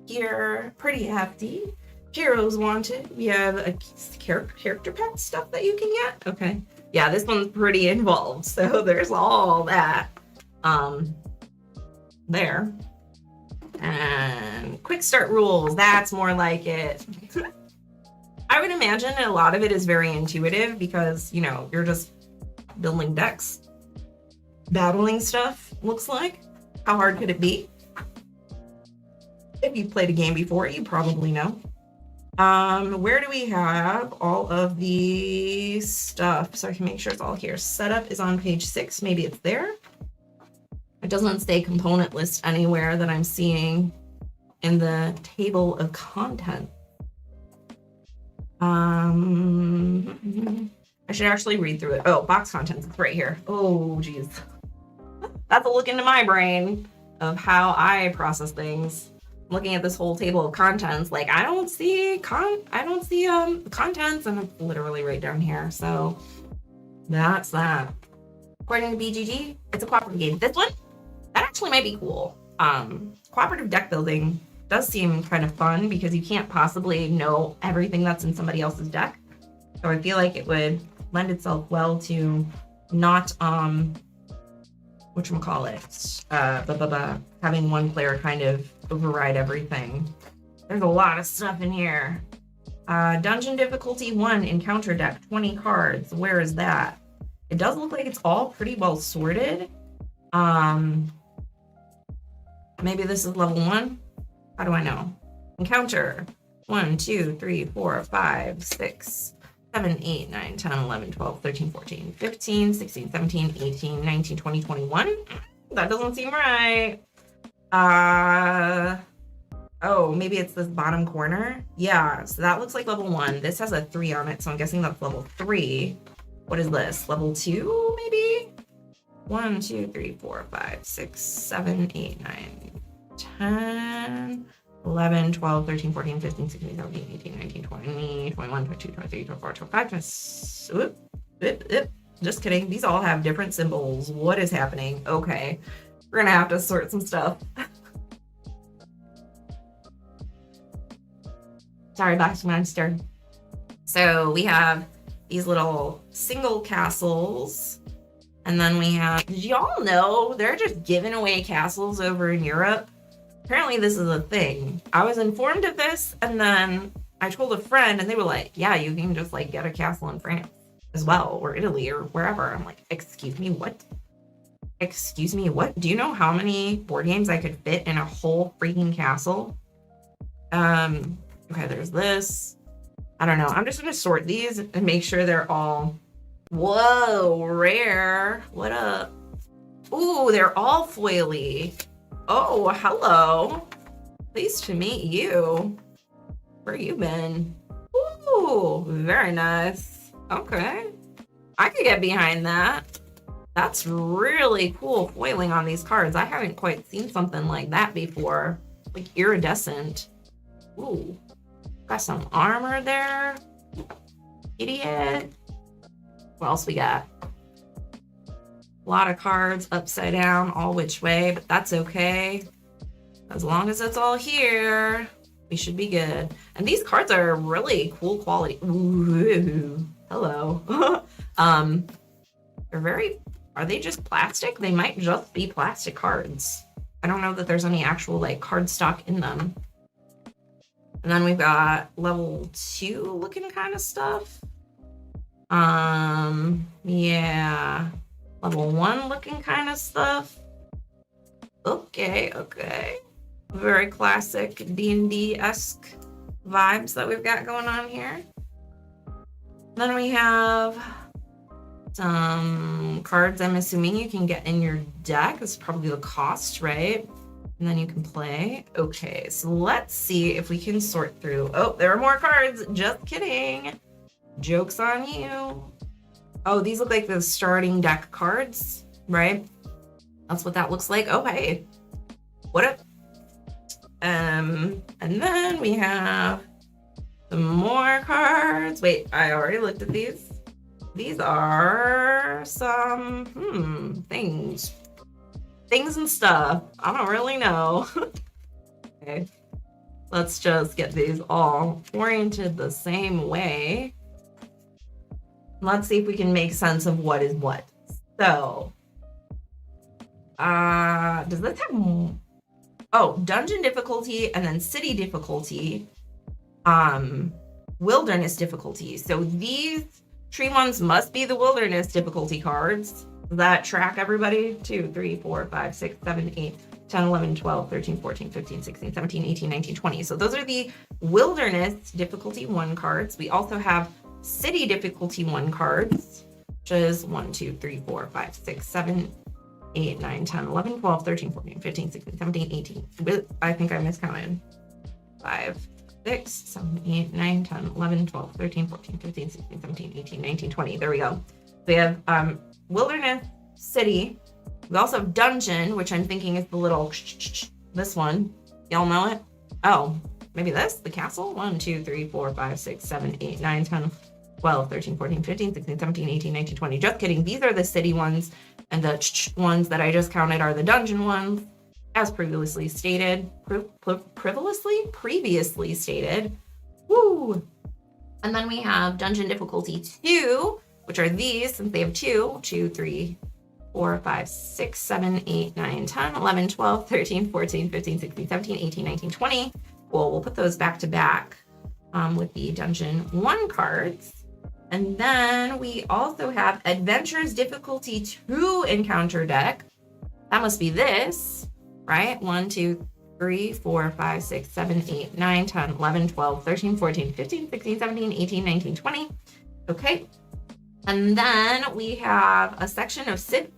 here, pretty hefty. Heroes Wanted. We have a character pack stuff that you can get. Okay, yeah, this one's pretty involved, so there's all that there. And quick start rules, that's more like it. I would imagine a lot of it is very intuitive because, you know, you're just building decks. Battling stuff, looks like. How hard could it be? If you've played a game before, you probably know. Where do we have all of the stuff? So I can make sure it's all here. Setup is on page 6. Maybe it's there. It doesn't say component list anywhere that I'm seeing in the table of content. I should actually read through it. Oh, box contents, it's right here. Oh, geez. That's a look into my brain of how I process things. Looking at this whole table of contents, like I don't see contents, and it's literally right down here. So that's that. According to BGG, it's a cooperative game. This one, that actually might be cool. Cooperative deck building does seem kind of fun because you can't possibly know everything that's in somebody else's deck. So I feel like it would lend itself well to not having one player kind of override everything. There's a lot of stuff in here. Dungeon difficulty 1, encounter deck, 20 cards. Where is that? It does look like it's all pretty well sorted. Maybe this is level 1? How do I know? Encounter 1, 2, 3, 4, 5, 6, 7, 8, 9, 10, 11, 12, 13, 14, 15, 16, 17, 18, 19, 20, 21. That doesn't seem right. Oh, maybe it's this bottom corner. Yeah, so that looks like level 1. This has a 3 on it, so I'm guessing that's level 3. What is this? Level 2, maybe? 1, 2, 3, 4, 5, 6, 7, 8, 9, 10, 11, 12, 13, 14, 15, 16, 17, 18, 19, 20, 21, 22, 23, 24, 25, 26. Just kidding. These all have different symbols. What is happening? Okay. We're gonna have to sort some stuff. Sorry, Box Monster. So we have these little single castles. And then we have, did y'all know they're just giving away castles over in Europe? Apparently this is a thing. I was informed of this, and then I told a friend, and they were like, yeah, you can just like get a castle in France as well, or Italy, or wherever. I'm like, excuse me, what? Excuse me, what? Do you know how many board games I could fit in a whole freaking castle? Okay, there's this. I don't know. I'm just gonna sort these and make sure they're all, whoa, rare. What up? Ooh, they're all foily. Oh, hello. Pleased to meet you. Where you been? Ooh, very nice. Okay. I could get behind that. That's really cool foiling on these cards. I haven't quite seen something like that before. Like iridescent. Ooh. Got some armor there. Idiot. What else we got? A lot of cards upside down, all which way, but that's okay. As long as it's all here, we should be good. And these cards are really cool quality. Ooh, hello. They're very, are they just plastic? They might just be plastic cards. I don't know that there's any actual like card stock in them. And then we've got level 2 looking kind of stuff. Yeah. Level 1 looking kind of stuff. Okay. Very classic D&D-esque vibes that we've got going on here. Then we have some cards I'm assuming you can get in your deck. It's probably the cost, right? And then you can play. Okay, so let's see if we can sort through. Oh, there are more cards. Just kidding. Joke's on you. Oh, these look like the starting deck cards, right? That's what that looks like. Oh, hey. What up? And then we have some more cards. Wait, I already looked at these. These are some things and stuff. I don't really know. Okay, let's just get these all oriented the same way. Let's see if we can make sense of what is what. So, does this have, oh, dungeon difficulty and then city difficulty, wilderness difficulty. So these tree ones must be the wilderness difficulty cards. Does that track everybody? 2, 3, 4, 5, 6, 7, 8, 10, 11, 12, 13, 14, 15, 16, 17, 18, 19, 20. So those are the wilderness difficulty 1 cards. We also have city difficulty 1 cards, which is 1, 2, 3, 4, 5, 6, 7, 8, 9, 10, 11, 12, 13, 14, 15, 16, 17, 18. I think I miscounted. 5, 6, 7, 8, 9, 10, 11, 12, 13, 14, 15, 16, 17, 18, 19, 20. There we go. We have wilderness, city. We also have dungeon, which I'm thinking is the little this one. Y'all know it? Oh, maybe this? The castle? 1, 2, 3, 4, 5, 6, 7, 8, 9, 10, 12, 13, 14, 15, 16, 17, 18, 19, 20. Just kidding. These are the city ones, and the ones that I just counted are the dungeon ones, as previously stated. Previously stated. Woo! And then we have dungeon difficulty 2, which are these, since they have 2, 2, 3, 4, 5, 6, 7, 8, 9, 10, 11, 12, 13, 14, 15, 16, 17, 18, 19, 20. Well, we'll put those back to back with the dungeon 1 cards. And then we also have adventures difficulty 2 encounter deck. That must be this, right? 1, 2, 3, 4, 5, 6, 7, 8, 9, 10, 11, 12, 13, 14, 15, 16, 17, 18, 19, 20. Okay. And then we have a section of 6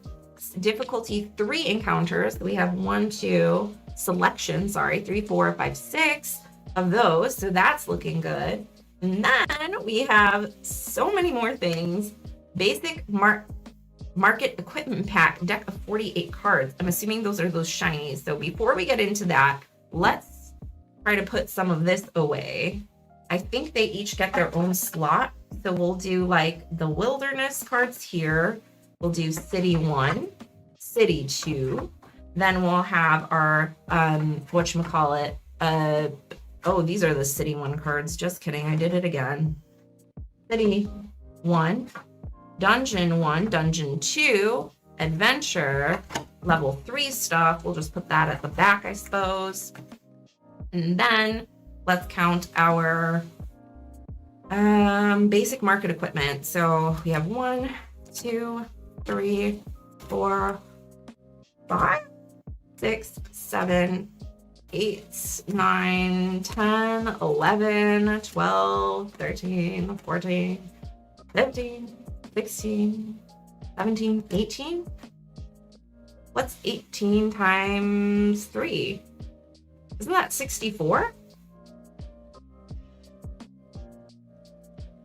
difficulty 3 encounters. We have 1, 2 selection, 3, 4, 5, 6 of those. So that's looking good. And then we have so many more things. Basic market equipment pack, deck of 48 cards. I'm assuming those are those shinies. So before we get into that, let's try to put some of this away. I think they each get their own slot. So we'll do like the wilderness cards here. We'll do city 1, city 2. Then we'll have our, whatchamacallit, oh, these are the city 1 cards. Just kidding. I did it again. City 1, dungeon 1, dungeon 2, adventure, level 3 stuff. We'll just put that at the back, I suppose. And then let's count our basic market equipment. So we have 1, 2, 3, 4, 5, 6, 7, 8, 9, 10, 11, 12, 13, 14, 15, 16, 17, 18. What's 18 times 3? Isn't that 64?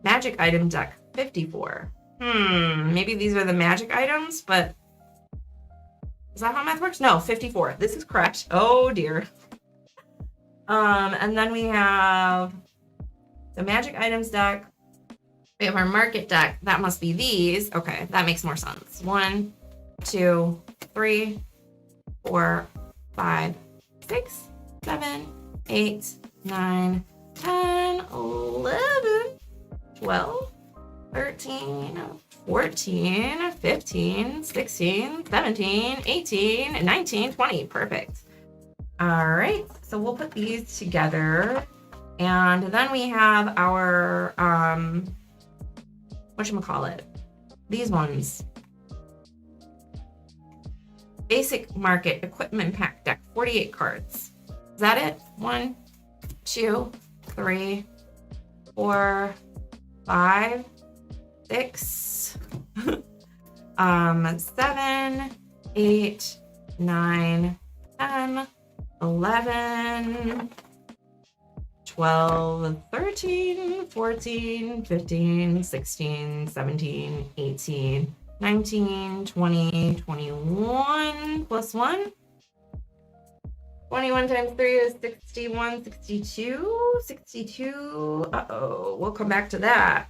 Magic item deck, 54. Maybe these are the magic items, but Is that how math works? No, 54. This is correct. Oh dear. And then we have the magic items deck. We have our market deck. That must be these. Okay, that makes more sense. 1, 2, 3, 4, 5, 6, 7, 8, 9, 10, 11, 12, 13, 14, 15, 16, 17, 18, 19, 20. Perfect. All right, so we'll put these together. And then we have our, whatchamacallit? These ones. Basic Market Equipment Pack Deck, 48 cards. Is that it? 1, 2, 3, 4, 5, 6, 7, 8, 9, 10, 11, 12, 13, 14, 15, 16, 17, 18, 19, 20, 21, plus 1. 21 times 3 is 61, 62, 62. Uh-oh, we'll come back to that.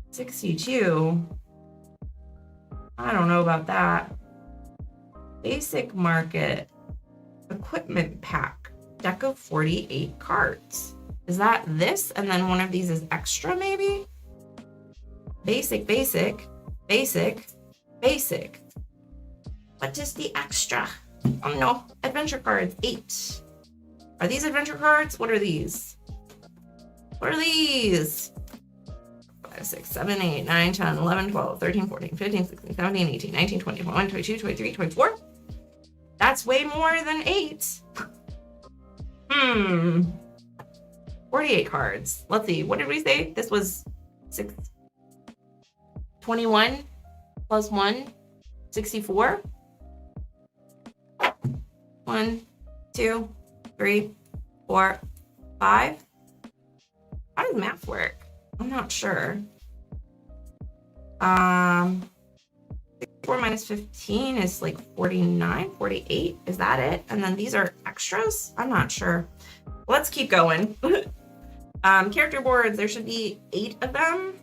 62. I don't know about that. Basic Market Equipment Pack. Deck of 48 cards. Is that this? And then one of these is extra, maybe? Basic, basic, basic, basic. What is the extra? Oh no, adventure cards, 8. Are these adventure cards? What are these? What are these? 5, 6, 7, 8, 9, 10, 11, 12, 13, 14, 15, 16, 17, 18, 19, 20, 21, 22, 23, 24. That's way more than 8. 48 cards. Let's see. What did we say? This was 6. 21 plus 1, 64. 1, 2, 3, 4, 5. How does math work? I'm not sure. 4 minus 15 is like 49, 48. Is that it? And then these are extras? I'm not sure. Let's keep going. Character boards, there should be 8 of them.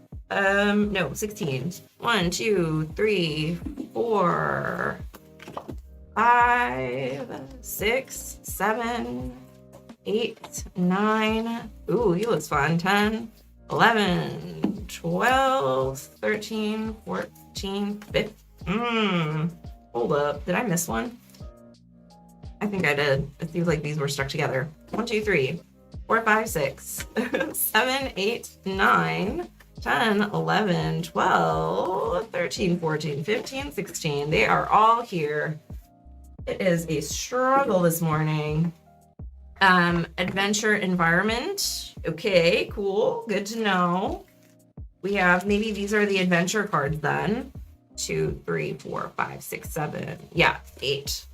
No, 16. 1, 2, 3, 4, 5, 6, 7, 8, 9. Ooh, he looks fun. 10, 11, 12, 13, 14, 15. Hold up. Did I miss one? I think I did. It seems like these were stuck together. 1, 2, 3, 4, 5, 6, 7, 8, 9, 10, 11, 12, 13, 14, 15, 16. They are all here. It is a struggle this morning. Adventure environment. Okay, cool. Good to know. We have, maybe these are the adventure cards then. 2, 3, 4, 5, 6, 7. Yeah, 8.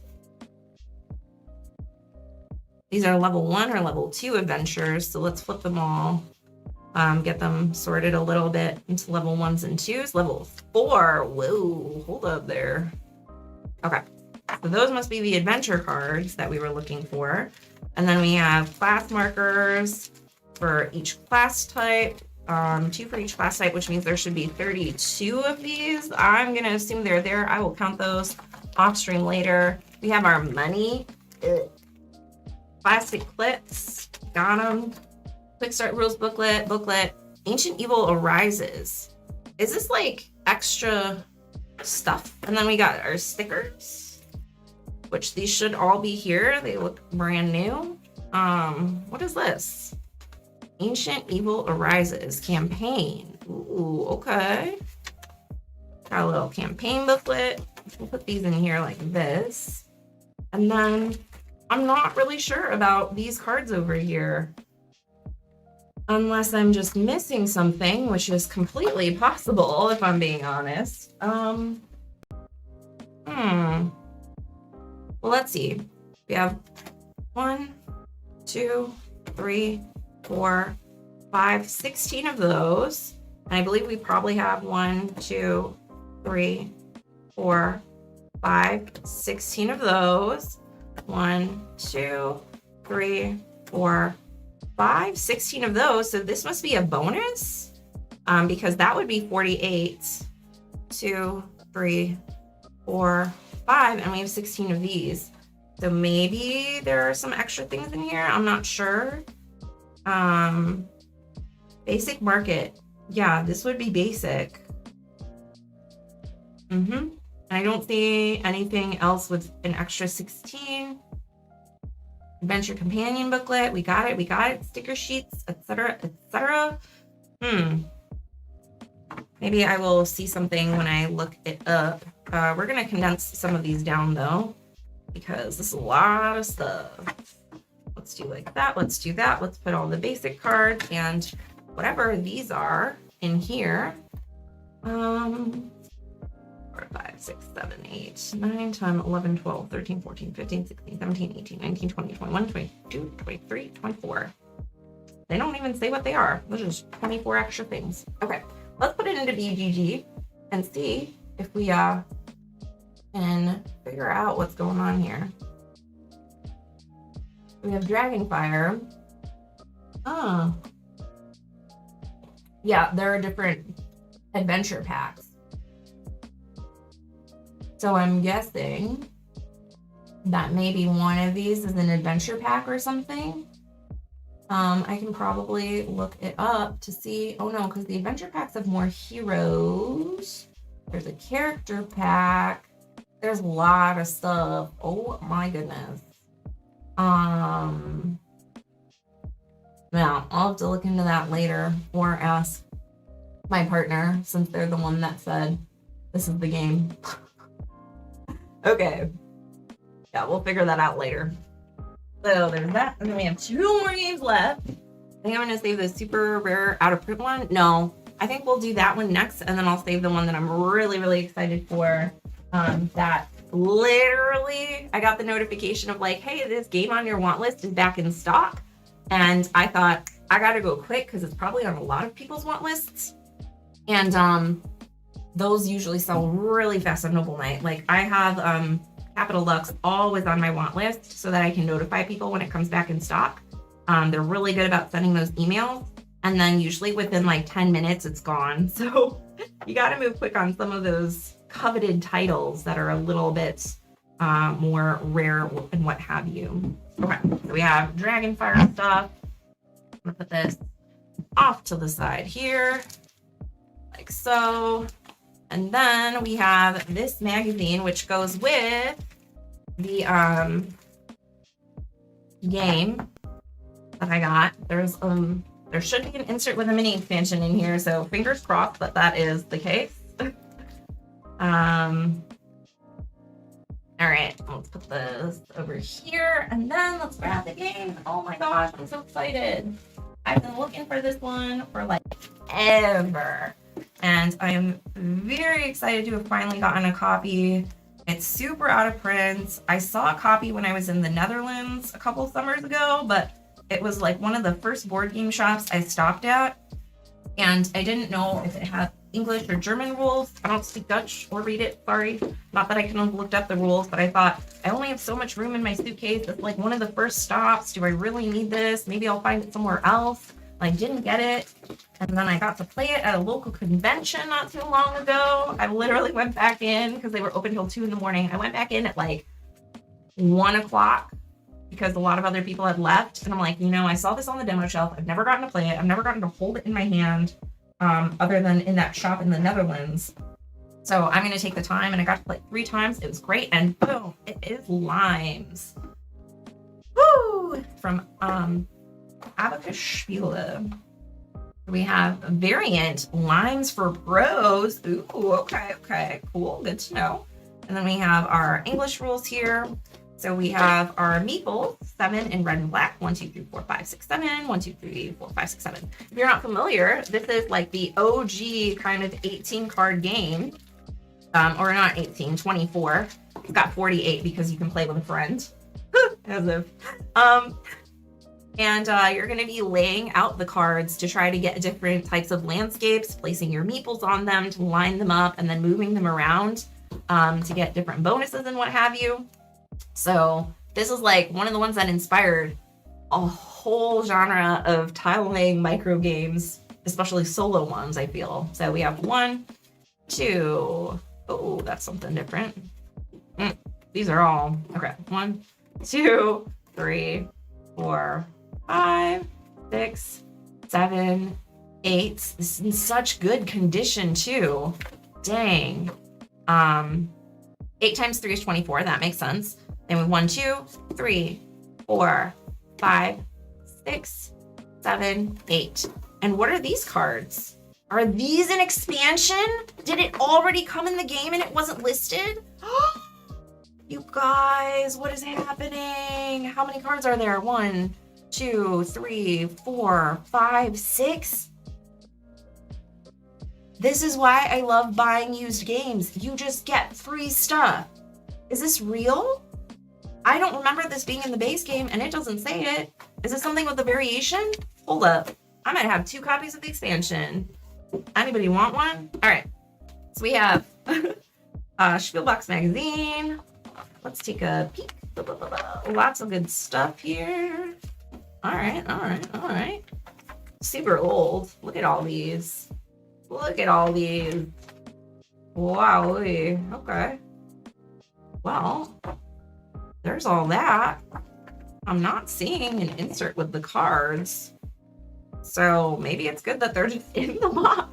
These are level 1 or level 2 adventures. So let's flip them all. Get them sorted a little bit into level 1s and 2s. Level 4. Whoa, hold up there. Okay. So those must be the adventure cards that we were looking for. And then we have class markers for each class type. 2 for each class type, which means there should be 32 of these. I'm going to assume they're there. I will count those off stream later. We have our money. Plastic clips. Got them. Quick Start Rules booklet. Ancient Evil Arises. Is this like extra stuff? And then we got our stickers, which these should all be here. They look brand new. What is this? Ancient Evil Arises campaign. Ooh, okay. Got a little campaign booklet. We'll put these in here like this. And then I'm not really sure about these cards over here. Unless I'm just missing something, which is completely possible if I'm being honest. Well, let's see. We have 1, 2, 3, 4, 5, 16 of those. And I believe we probably have 1, 2, 3, 4, 5, 16 of those. 1, 2, 3, 4, 5, 16 of those. So this must be a bonus because that would be 48. 2, 3, 4, 5, and we have 16 of these. So maybe there are some extra things in here. I'm not sure. Basic market. Yeah, this would be basic. I don't see anything else with an extra 16. Adventure companion booklet. We got it. We got it. Sticker sheets, etc., etc. Maybe I will see something when I look it up. We're gonna condense some of these down though, because this is a lot of stuff. Let's do like that. Let's do that. Let's put all the basic cards and whatever these are in here. 4, 5, 6, 7, 8, 9, 10, 11, 12, 13, 14, 15, 16, 17, 18, 19, 20, 21, 22, 23, 24. They don't even say what they are. There's just 24 extra things. Okay, let's put it into BGG and see if we can figure out what's going on here. We have Dragonfire. Yeah, there are different adventure packs. So I'm guessing that maybe one of these is an adventure pack or something. I can probably look it up to see. Oh no, because the adventure packs have more heroes. There's a character pack. There's a lot of stuff. Oh my goodness. Now I'll have to look into that later or ask my partner since they're the one that said this is the game. Okay. Yeah, we'll figure that out later. So there's that. And then we have 2 more games left. I think I'm going to save the super rare out of print one. No, I think we'll do that one next. And then I'll save the one that I'm really, really excited for. That literally, I got the notification of like, hey, this game on your want list is back in stock. And I thought, I got to go quick because it's probably on a lot of people's want lists. And those usually sell really fast on Noble Night. Like I have Capital Lux always on my want list so that I can notify people when it comes back in stock. They're really good about sending those emails. And then usually within like 10 minutes, it's gone. So you got to move quick on some of those coveted titles that are a little bit more rare and what have you. Okay, so we have Dragonfire stuff. I'm gonna put this off to the side here, like so. And then we have this magazine, which goes with the game that I got. There should be an insert with a mini expansion in here, so fingers crossed that that is the case. All right, let's put this over here, and then let's grab the game. Oh my gosh, I'm so excited. I've been looking for this one for like ever. And I am very excited to have finally gotten a copy. It's super out of print. I saw a copy when I was in the Netherlands a couple summers ago, but it was like one of the first board game shops I stopped at. And I didn't know if it had English or German rules. I don't speak Dutch or read it, sorry. Not that I can have looked up the rules, but I thought, I only have so much room in my suitcase. It's like one of the first stops. Do I really need this? Maybe I'll find it somewhere else. I didn't get it. And then I got to play it at a local convention not too long ago. I literally went back in because they were open till 2 in the morning. I went back in at like 1 o'clock because a lot of other people had left. And I'm like, you know, I saw this on the demo shelf. I've never gotten to play it. I've never gotten to hold it in my hand other than in that shop in the Netherlands. So I'm going to take the time, and I got to play it 3 times. It was great. And boom, it is Limes. Woo! From Abacus Spiele. We have a variant, Limes for Pros. Ooh, okay, cool, good to know. And then we have our English rules here. So we have our meeples, 7 in red and black, 1, 2, 3, 4, 5, 6, 7, 1, 2, 3, 4, 5, 6, 7. If you're not familiar, this is like the OG kind of 18 card game. Or not 18, 24. It's got 48 because you can play with a friend. As if. And you're going to be laying out the cards to try to get different types of landscapes, placing your meeples on them to line them up, and then moving them around. to get different bonuses and what have you. So this is like one of the ones that inspired a whole genre of tile laying micro games, especially solo ones, I feel. So we have 1, 2, oh, that's something different. These are all, okay, 1, 2, 3, 4, 5, 6, 7, 8. This is in such good condition too. Dang. 8 times 3 is 24. That makes sense. Then we have 1, 2, 3, 4, 5, 6, 7, 8. And what are these cards? Are these an expansion? Did it already come in the game and it wasn't listed? You guys, what is happening? How many cards are there? 1, 2, 3, 4, 5, 6. This is why I love buying used games. You just get free stuff. Is this real? I don't remember this being in the base game and it doesn't say it. Is this something with a variation? Hold up. I might have 2 copies of the expansion. Anybody want one? All right. So we have Spielbox magazine. Let's take a peek. Lots of good stuff here. All right. Super old. Look at all these. Look at all these. Wow. Okay. Well, there's all that. I'm not seeing an insert with the cards. So maybe it's good that they're just in the box.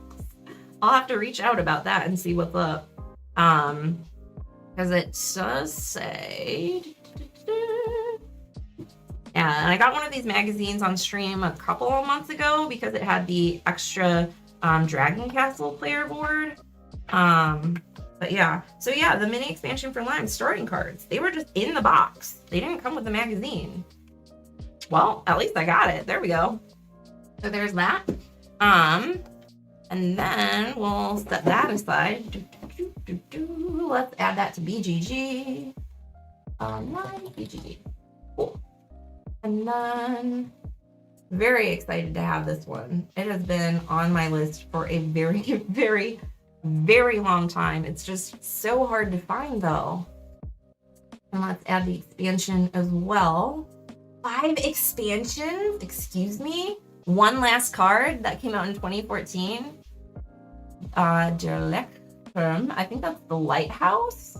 I'll have to reach out about that and see what's up. Because it does say... Yeah, and I got one of these magazines on stream a couple of months ago because it had the extra Dragon Castle player board. But yeah, so yeah, the mini expansion for Lime starting cards, they were just in the box. They didn't come with the magazine. Well, at least I got it. There we go. So there's that. And then we'll set that aside. Let's add that to BGG. Online BGG. Cool. And then very excited to have this one. It has been on my list for a very, very, very long time. It's just so hard to find though. And let's add the expansion as well. 5 expansions, excuse me. One last card that came out in 2014. I think that's the Lighthouse.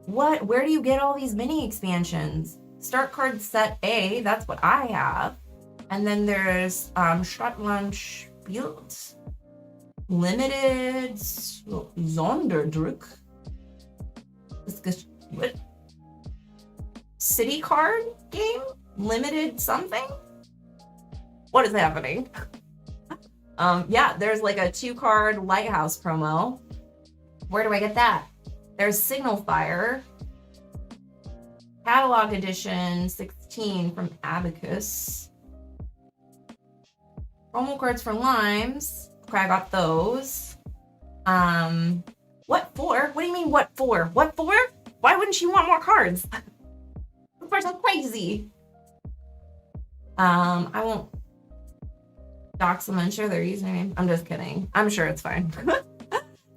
What? Where do you get all these mini expansions? Start card set A, that's what I have. And then there's Schottland Spielt. Limited Sonderdruck. What? City card game? Limited something? What is happening? Yeah, there's like a 2-card Lighthouse promo. Where do I get that? There's Signalfire. Catalog edition 16 from Abacus. Promo cards for Limes. Okay, I got those. What for? What do you mean, what for? What for? Why wouldn't you want more cards? Of course, I'm crazy. I won't dox them and share their username. I'm just kidding. I'm sure it's fine.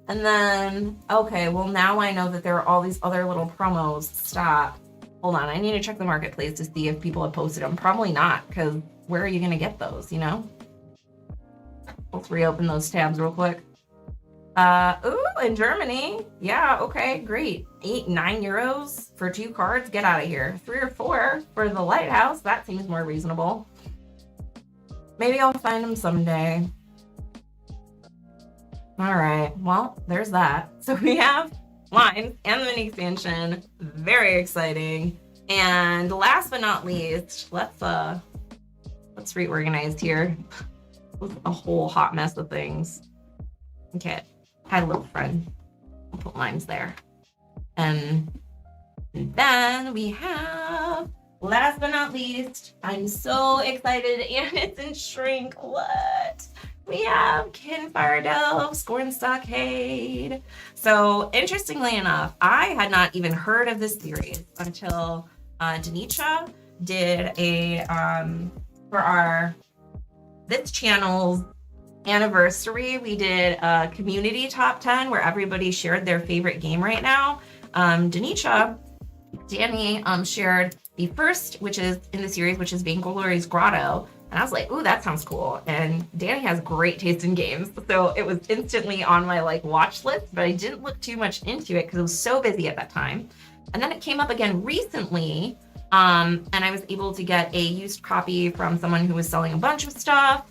And then, okay, well now I know that there are all these other little promos. Stop. Hold on, I need to check the marketplace to see if people have posted them. Probably not, because where are you gonna get those, you know? Let's reopen those tabs real quick. Ooh, in Germany. Yeah, okay, great. 8, 9 euros for 2 cards. Get out of here. 3 or 4 for the Lighthouse. That seems more reasonable. Maybe I'll find them someday. All right, well, there's that. So we have Lines and the mini expansion. Very exciting. And last but not least, let's reorganize here. A whole hot mess of things. Okay, hi little friend. I'll put Limes there. And then we have, last but not least, I'm so excited and it's in shrink. What? We have Kinfire Delve, Scorn Stockade. So interestingly enough, I had not even heard of this series until Denisha did a, for this channel's anniversary, we did a community top 10 where everybody shared their favorite game right now. Denisha, Danny shared the first, which is in the series, which is Vainglory's Grotto. And I was like, ooh, that sounds cool. And Danny has great taste in games. So it was instantly on my like watch list, but I didn't look too much into it because I was so busy at that time. And then it came up again recently. And I was able to get a used copy from someone who was selling a bunch of stuff.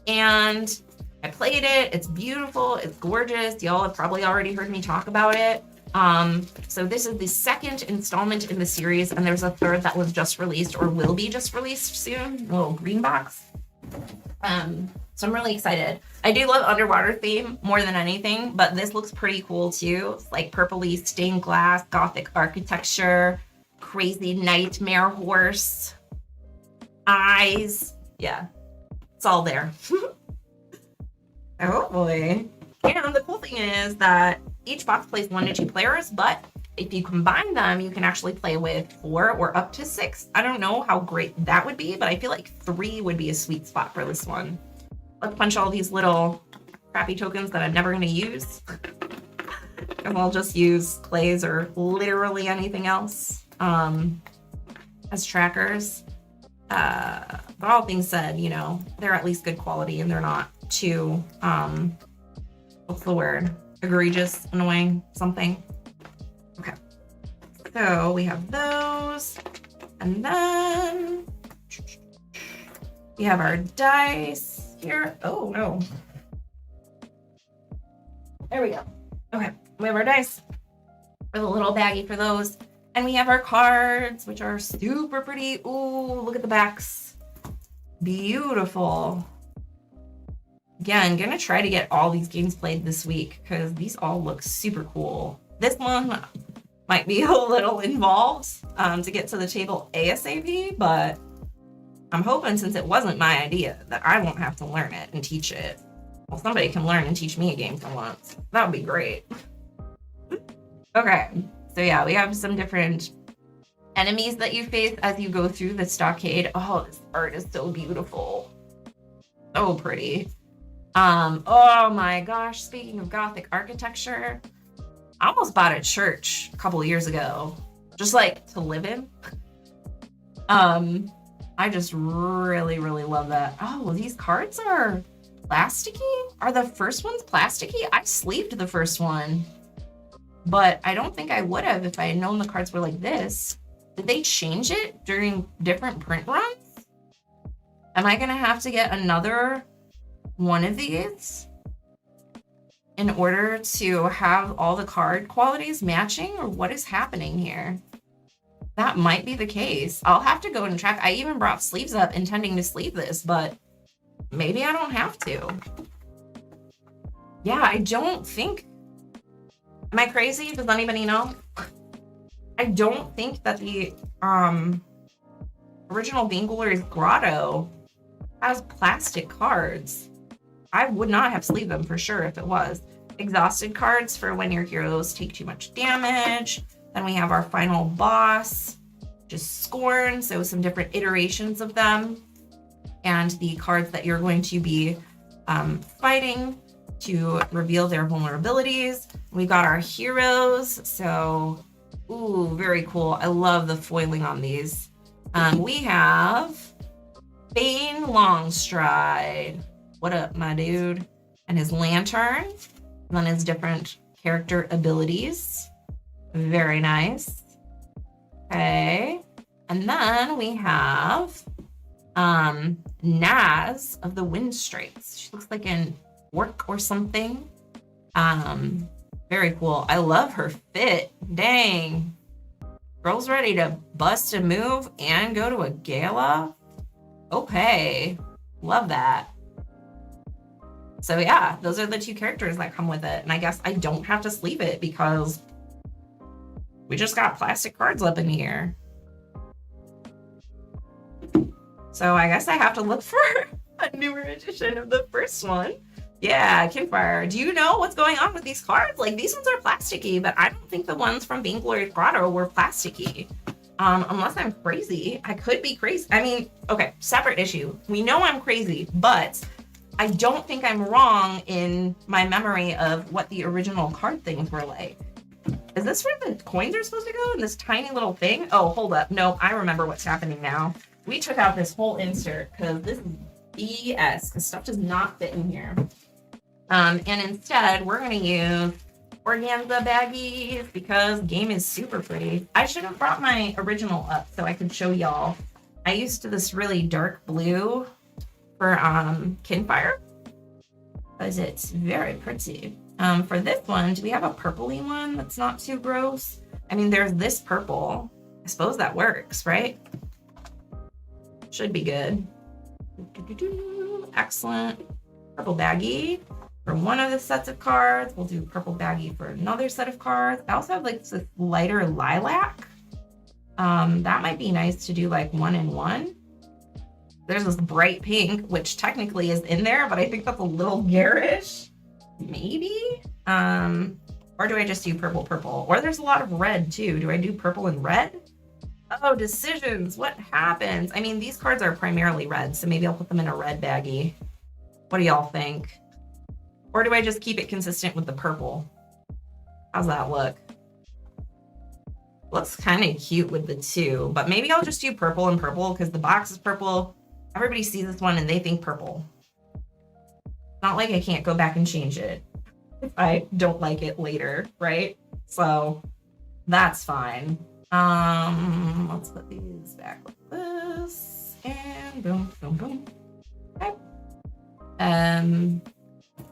And I played it. It's beautiful. It's gorgeous. Y'all have probably already heard me talk about it. So this is the second installment in the series, and there's a third that was just released or will be just released soon. A little green box. So I'm really excited. I do love underwater theme more than anything, but this looks pretty cool too. It's like purpley stained glass, gothic architecture, crazy nightmare horse, eyes. Yeah, it's all there. Oh boy. And the cool thing is that each box plays 1 to 2 players, but if you combine them, you can actually play with 4 or up to 6. I don't know how great that would be, but I feel like 3 would be a sweet spot for this one. Let's punch all these little crappy tokens that I'm never going to use. And I'll just use clays or literally anything else as trackers. But all things said, you know, they're at least good quality and they're not too, what's the word? Egregious, annoying, something. Okay. So we have those. And then we have our dice here. Oh no. There we go. Okay. We have our dice for the little baggie for those. And we have our cards, which are super pretty. Ooh, look at the backs. Beautiful. Again, gonna try to get all these games played this week because these all look super cool. This one might be a little involved to get to the table ASAP, but I'm hoping since it wasn't my idea that I won't have to learn it and teach it. Well, somebody can learn and teach me a game for once. That would be great. Okay, so yeah, we have some different enemies that you face as you go through the stockade. Oh, this art is so beautiful. So pretty. Oh my gosh, speaking of gothic architecture, I almost bought a church a couple of years ago, just like to live in. I just really, really love that. Oh, these cards are plasticky? Are the first ones plasticky? I sleeved the first one, but I don't think I would have if I had known the cards were like this. Did they change it during different print runs? Am I gonna have to get another one of these in order to have all the card qualities matching, or what is happening here? That might be the case. I'll have to go and check. I even brought sleeves up intending to sleeve this, but maybe I don't have to. Yeah, I don't think... Am I crazy? Does anybody know? I don't think that the original Vainglory's Grotto has plastic cards. I would not have sleeved them for sure if it was. Exhausted cards for when your heroes take too much damage. Then we have our final boss, just Scorn, so some different iterations of them. And the cards that you're going to be fighting to reveal their vulnerabilities. We've got our heroes, so, ooh, very cool. I love the foiling on these. We have Bane Longstride. What up, my dude? And his lantern, and then his different character abilities. Very nice. Okay. And then we have Naz of the Wind Strikes. She looks like an orc or something. Very cool. I love her fit. Dang. Girl's ready to bust a move and go to a gala. Okay. Love that. So yeah, those are the 2 characters that come with it. And I guess I don't have to sleeve it because we just got plastic cards up in here. So I guess I have to look for a newer edition of the first one. Yeah, Kinfire. Do you know what's going on with these cards? Like, these ones are plasticky, but I don't think the ones from Vainglory's Grotto were plasticky. Unless I'm crazy. I could be crazy. I mean, okay, separate issue. We know I'm crazy, but I don't think I'm wrong in my memory of what the original card things were like. Is this where the coins are supposed to go in this tiny little thing? Oh, hold up. No, I remember what's happening now. We took out this whole insert because this is BS, because stuff does not fit in here. And instead, we're going to use organza baggies because game is super pretty. I should have brought my original up so I could show y'all. I used this really dark blue for Kinfire because it's very pretty. For this one, do we have a purpley one that's not too gross? I mean, there's this purple. I suppose that works, right? Should be good. Excellent. Purple baggie for one of the sets of cards. We'll do purple baggie for another set of cards. I also have like this lighter lilac. That might be nice to do like 1-in-1. There's this bright pink, which technically is in there, but I think that's a little garish. Maybe? Or do I just do purple? Or there's a lot of red too. Do I do purple and red? Oh, decisions. What happens? I mean, these cards are primarily red, so maybe I'll put them in a red baggie. What do y'all think? Or do I just keep it consistent with the purple? How's that look? Looks kind of cute with the two, but maybe I'll just do purple and purple because the box is purple. Everybody sees this one and they think purple. Not like I can't go back and change it if I don't like it later, right? So that's fine. Let's put these back like this and boom, boom, boom. Okay.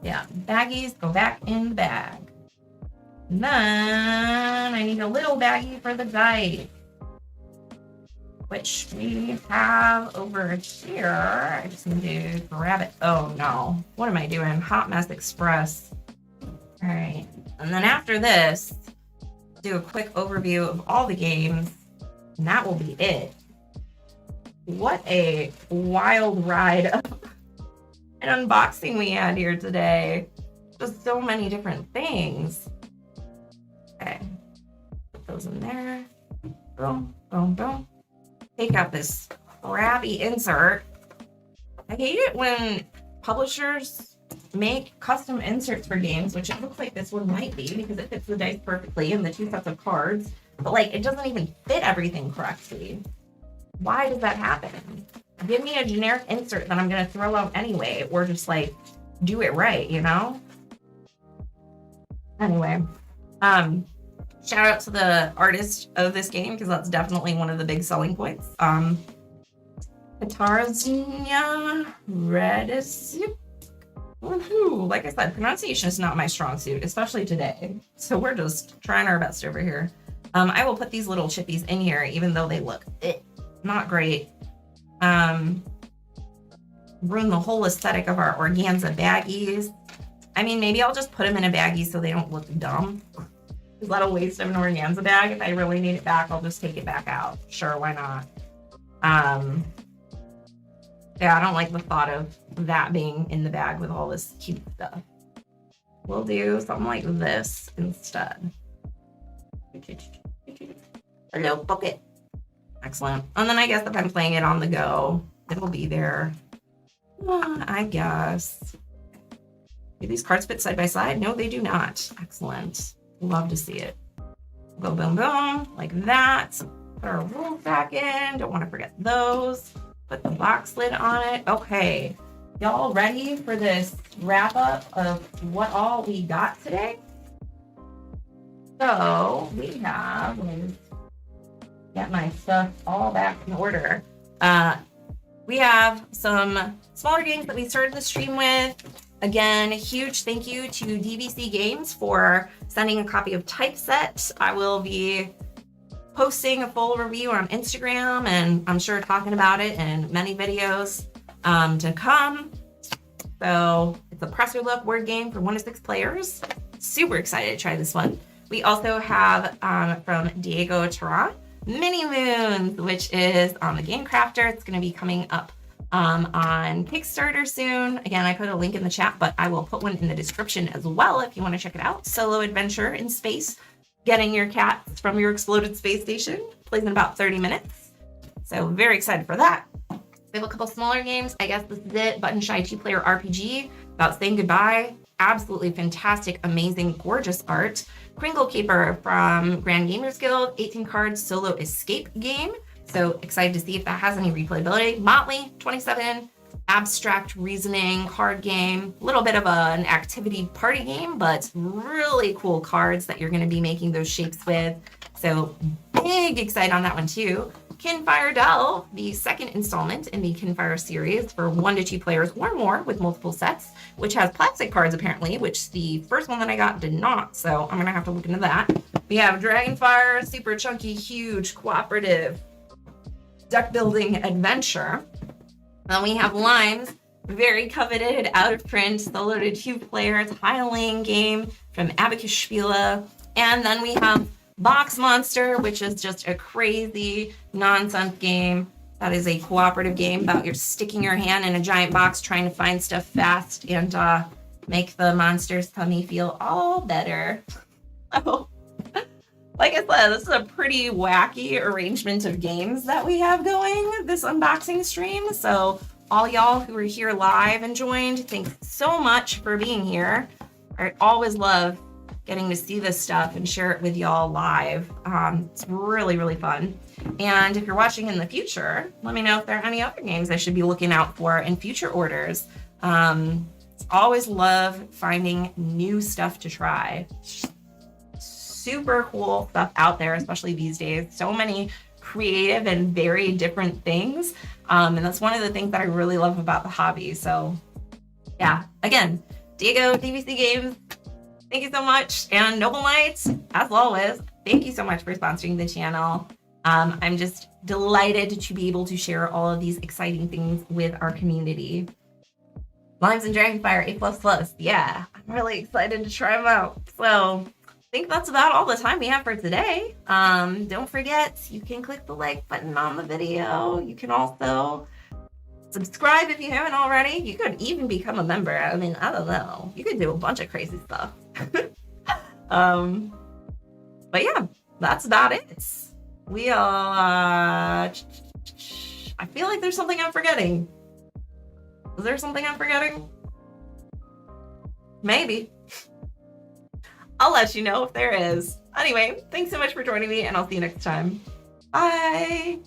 Yeah, baggies go back in the bag. And then I need a little baggie for the dice, which we have over here. I just need to grab it. Oh no, what am I doing? Hot Mess Express. All right, and then after this, do a quick overview of all the games, and that will be it. What a wild ride of an unboxing we had here today. Just so many different things. Okay, put those in there. Boom, boom, boom. Take out this crappy insert. I hate it when publishers make custom inserts for games, which it looks like this one might be because it fits the dice perfectly and the two sets of cards, but like it doesn't even fit everything correctly. Why does that happen? Give me a generic insert that I'm gonna throw out anyway, or just like do it right, you know? Anyway, shout out to the artist of this game because that's definitely one of the big selling points. Katarzyna Redisic. Woohoo! Like I said, pronunciation is not my strong suit, especially today. So we're just trying our best over here. I will put these little chippies in here, even though they look not great. Ruin the whole aesthetic of our organza baggies. I mean, maybe I'll just put them in a baggie so they don't look dumb. Is that a waste of an organza bag? If I really need it back, I'll just take it back out. Sure, why not? Yeah, I don't like the thought of that being in the bag with all this cute stuff. We'll do something like this instead. A little bucket. Excellent. And then I guess if I'm playing it on the go, it'll be there. I guess. Do these cards fit side by side? No, they do not. Excellent. Love to see it. Go boom, boom, like that. Put our rules back in. Don't want to forget those. Put the box lid on it. Okay. Y'all ready for this wrap up of what all we got today? So we have, let me get my stuff all back in order. We have some smaller games that we started the stream with. Again, a huge thank you to DVC Games for sending a copy of Typeset. I will be posting a full review on Instagram, and I'm sure talking about it in many videos to come. So it's a press look word game for 1 to 6 players. Super excited to try this one. We also have from Diego Terran, Mini Moons, which is on the Game Crafter. It's going to be coming up on Kickstarter soon. Again, I put a link in the chat, but I will put one in the description as well if you want to check it out. Solo adventure in space, getting your cats from your exploded space station. Plays in about 30 minutes. So very excited for that. We have a couple smaller games. I guess this is it. Button Shy 2-player RPG about saying goodbye absolutely fantastic, amazing, gorgeous art. Kringle Caper from Grand Gamers Guild, 18 cards solo escape game. So excited to see if that has any replayability. Motley, 27, abstract reasoning card game. A little bit of an activity party game, but really cool cards that you're going to be making those shapes with. So big excited on that one too. Kinfire Dell, the second installment in the Kinfire series for 1 to 2 players or more with multiple sets, which has plastic cards apparently, which the first one that I got did not. So I'm going to have to look into that. We have Dragonfire, super chunky, huge, cooperative deck building adventure. Then we have Limes, very coveted, out of print, solo to 2 players, tiling game from Abacus Spiele. And then we have Box Monster, which is just a crazy nonsense game. That is a cooperative game about you're sticking your hand in a giant box trying to find stuff fast and make the monster's tummy feel all better. Oh, like I said, this is a pretty wacky arrangement of games that we have going this unboxing stream. So all y'all who are here live and joined, thanks so much for being here. I always love getting to see this stuff and share it with y'all live. It's really, really fun. And if you're watching in the future, let me know if there are any other games I should be looking out for in future orders. Always love finding new stuff to try. Super cool stuff out there, especially these days. So many creative and very different things. And that's one of the things that I really love about the hobby. So yeah, again, Diego, DVC Games, thank you so much. And Noble Knights, as always, thank you so much for sponsoring the channel. I'm just delighted to be able to share all of these exciting things with our community. Limes and Dragonfire, A++. Yeah, I'm really excited to try them out. So I think that's about all the time we have for today. Don't forget, you can click the like button on the video. You can also subscribe if you haven't already. You could even become a member. I mean, I don't know. You could do a bunch of crazy stuff. But yeah, that's about it. We are, I feel like there's something I'm forgetting. Is there something I'm forgetting? Maybe. I'll let you know if there is. Anyway, thanks so much for joining me, and I'll see you next time. Bye.